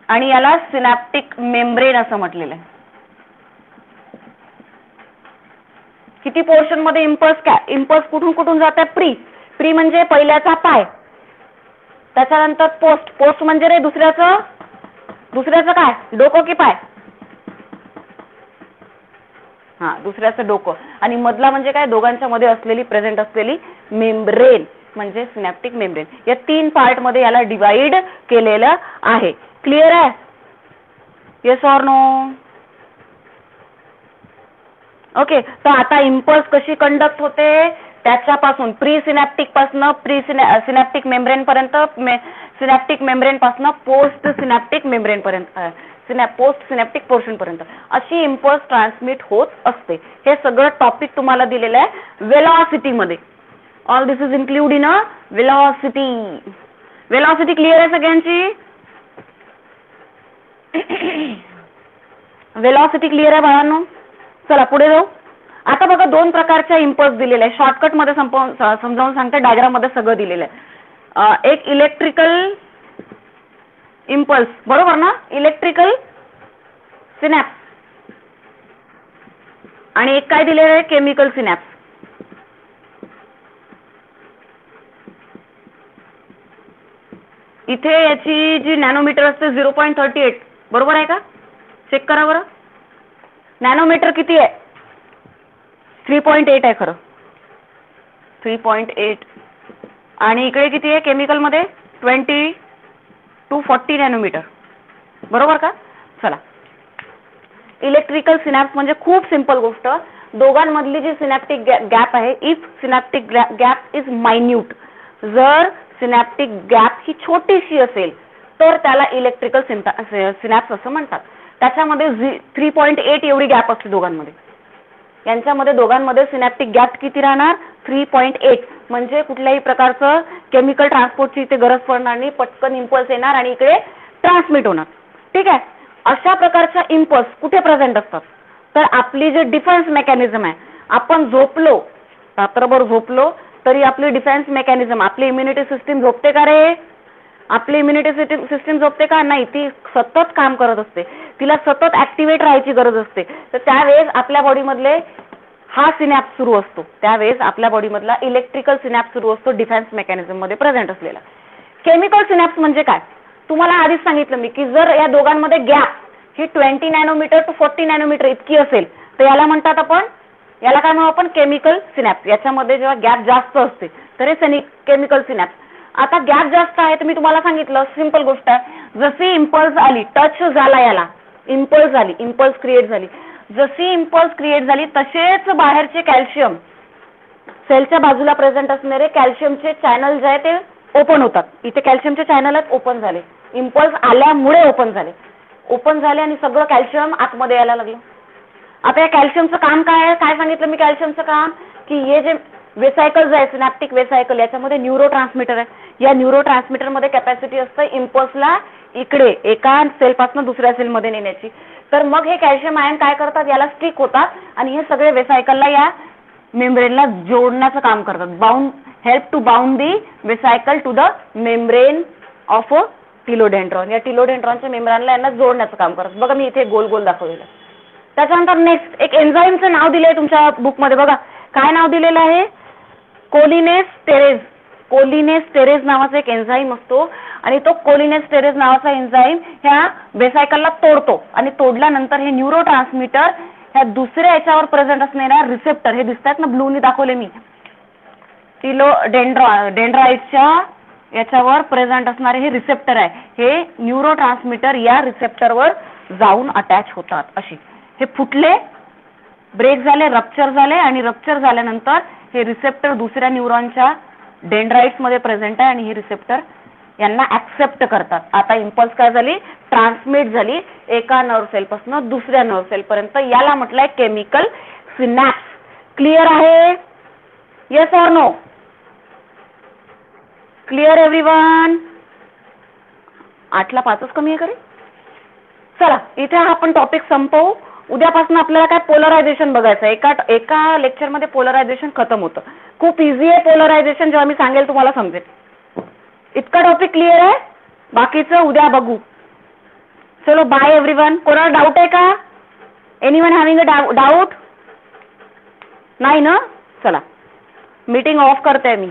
आणि याला सिनॅप्टिक मेम्ब्रेन असं म्हटलेलं आहे. किती पोर्शन मध्ये इम्पल्स कुठून कुठून जात आहे? प्री म्हणजे पहिल्याचा पाय, त्याच्यानंतर पोस्ट म्हणजे रे दुसऱ्याचं काय? डोकं की पाय? हा दुसऱ्याचं डोकं. आणि मधला म्हणजे काय? दोघांच्या मध्ये असलेली प्रेझेंट असलेली मेम्ब्रेन म्हणजे सिनॅप्टिक मेम्ब्रेन. या 3 पार्ट मध्ये याला डिवाइड केलेलं आहे. क्लिअर आहे? Yes or no? ओके. तर आता इम्पल्स कशी कंडक्ट होते त्याच्यापासून प्री सिनॅप्टिक पासून सिनॅप्टिक मेम्ब्रेन पर्यंत, सिनॅप्टिक मेम्ब्रेन पासून पोस्ट सिनॅप्टिक मेम्ब्रेन पर्यंत, पोस्ट सिनॅप्टिक पोर्शन पर्यंत अशी इम्पल्स ट्रान्समिट होत असते. हे सगळं टॉपिक तुम्हाला दिलेलं आहे वेलॉसिटी मध्ये. All this is include in a velocity. Velocity clear आहे सगळ्यांची? वेलॉसिटी क्लिअर आहे बाळांनो? चला पुढे जाऊ. आता बघा 2 प्रकारच्या इम्पल्स दिलेले आहे. शॉर्टकट मध्ये समजावून सांगते, डायग्राम मध्ये सगळं दिलेलं आहे. एक इलेक्ट्रिकल इम्पल्स, बरोबर ना? Electrical synapse. आणि एक काय दिलेलं आहे? Chemical synapse. इथे याची जी नॅनोमीटर असते 0.38, बरोबर आहे का? चेक करा बरं. नॅनोमीटर किती आहे? 3.8 आहे खरं, 3.8. आणि इकडे किती आहे केमिकल मध्ये? 20 to 40 नॅनोमीटर, बरोबर का? चला, इलेक्ट्रिकल सिनॅप्स म्हणजे खूप सिंपल गोष्ट. दोघांमधली जी सिनॅप्टिक गॅप आहे, if synaptic gap is minute, जर सिनॅप्टिक गॅप ही छोटीशी असेल तर त्याला इलेक्ट्रिकल सिनॅप्स असं म्हणतात. त्याच्यामध्ये 3.8 एवढी गॅप असते दोघांमध्ये. यांच्यामध्ये दोघांमध्ये सिनॅप्टिक गॅप किती राहणार? 3.8. म्हणजे कुठल्याही प्रकारचं केमिकल ट्रान्सपोर्टची इथे गरज पडणार नाही, पटकन इम्पल्स येणार आणि इकडे ट्रान्समिट होणार. ठीक आहे. अशा प्रकारच्या इम्पल्स कुठे प्रेझेंट असतात? तर आपली जी डिफेन्स मेकॅनिझम आहे, आपण झोपलो, रात्रभर झोपलो तरी आपली डिफेन्स मेकॅनिझम, आपली इम्युनिटी सिस्टीम झोपते का रे? आपली इम्युनिटी सिस्टीम झोपते का? नाही, ती सतत काम करत असते, तिला सतत ऍक्टिव्हेट राहायची गरज असते. तर त्यावेळेस आपल्या बॉडीमधले हा सिनॅप्स सुरू असतो, त्यावेळेस आपल्या बॉडीमधला इलेक्ट्रिकल सिनॅप्स सुरू असतो, डिफेन्स मेकॅनिझम मध्ये प्रेझेंट असलेला. केमिकल सिनॅप्स म्हणजे काय? तुम्हाला आधीच सांगितलं मी की जर या दोघांमध्ये गॅप ही 20 नॅनोमीटर टू 40 नॅनोमीटर इतकी असेल तर याला म्हणतात आपण, याला काय म्हणू आपण? Chemical synapse. याच्यामध्ये जेव्हा गॅप जास्त असते तर हे केमिकल सिनॅप्स. आता गॅप जास्त आहे तर मी तुम्हाला सांगितलं सिंपल गोष्ट आहे, जशी इम्पल्स आली, टच झाला याला, इम्पल्स झाली, इम्पल्स क्रिएट झाली, जशी इम्पल्स क्रिएट झाली तसेच बाहेरचे कॅल्शियम, सेलच्या बाजूला प्रेझेंट असणारे कॅल्शियमचे चॅनल जे आहे ते ओपन होतात. इथे कॅल्शियमचे चॅनल आहेत, ओपन झाले, इम्पल्स आल्यामुळे ओपन झाले आणि सगळं कॅल्शियम आतमध्ये यायला लागलं. आता या कॅल्शियमचं काम काय आहे? काय सांगितलं मी कॅल्शियमचं काम? की हे जे वेसायकल्स आहे, सिनॅप्टिक वेसायकल, याच्यामध्ये न्यूरो ट्रान्समीटर आहे. या न्यूरो ट्रान्समीटर मध्ये कॅपॅसिटी असतं इम्पल्सला इकडे एका सेलपासून दुसऱ्या सेलमध्ये नेण्याची. तर मग हे कॅल्शियम आयन काय करतात, याला स्टिक होतात आणि हे सगळे वेसायकलला या मेम्ब्रेनला जोडण्याचं काम करतात. Help to bound the vesicle to the membrane of telodendron. या टिलोडेंड्रॉनच्या मेम्ब्रेनला यांना जोडण्याचं काम करतात. बघा मी इथे गोल गोल दाखवलेलं. त्याच्यानंतर नेक्स्ट एक एन्झाईमचं नाव दिलंय तुमच्या बुकमध्ये. बघा काय नाव दिलेलं आहे, कोलिनेस्टेरेज. कोलिनेस्टेरेज नावाचा एक एन्झाईम असतो आणि तो कोलिनेस्टेरेज नावाचा एन्झाईम ह्या वेसायकलला तोडतो आणि तोडल्यानंतर हे न्यूरो ट्रान्समीटर ह्या दुसऱ्या याच्यावर प्रेझेंट असणाऱ्या रिसेप्टर, हे दिसतात ना ब्लूनी दाखवले मी, डेंड्राइटच्या याच्यावर प्रेझेंट असणारे हे रिसेप्टर आहे. हे न्यूरो ट्रान्समीटर या रिसेप्टरवर जाऊन अटॅच होतात. अशी हे फुटले, ब्रेक झाले, रप्चर झाले आणि रप्चर झाल्यानंतर हे रिसेप्टर दुसऱ्या न्यूरॉनच्या डेंड्राइट्स मध्ये प्रेझेंट आहे आणि हे रिसेप्टर यांना ऍक्सेप्ट करतात. आता इम्पल्स काय झाली, ट्रान्समिट झाली एका नर्व सेल पासून दुसऱ्या नर्व सेल पर्यंत. याला म्हटलंय केमिकल सिनॅप्स. क्लिअर आहे, yes or no? Clear everyone? 8ला 5च कमी आहे करे. चला इथे आपण टॉपिक संपवू. उद्यापासून आपल्याला काय पोलरायझेशन बघायचं. एका लेक्चर मध्ये पोलरायझेशन खतम होतं. खूप इझी आहे पोलरायझेशन, जेव्हा मी सांगेल तुम्हाला समजेल. इतका टॉपिक क्लिअर आहे, बाकीचं उद्या बघू. चलो बाय एव्हरीवन. कोणाला डाऊट आहे का? Anyone having a doubt? नाही ना? चला मीटिंग ऑफ करते मी.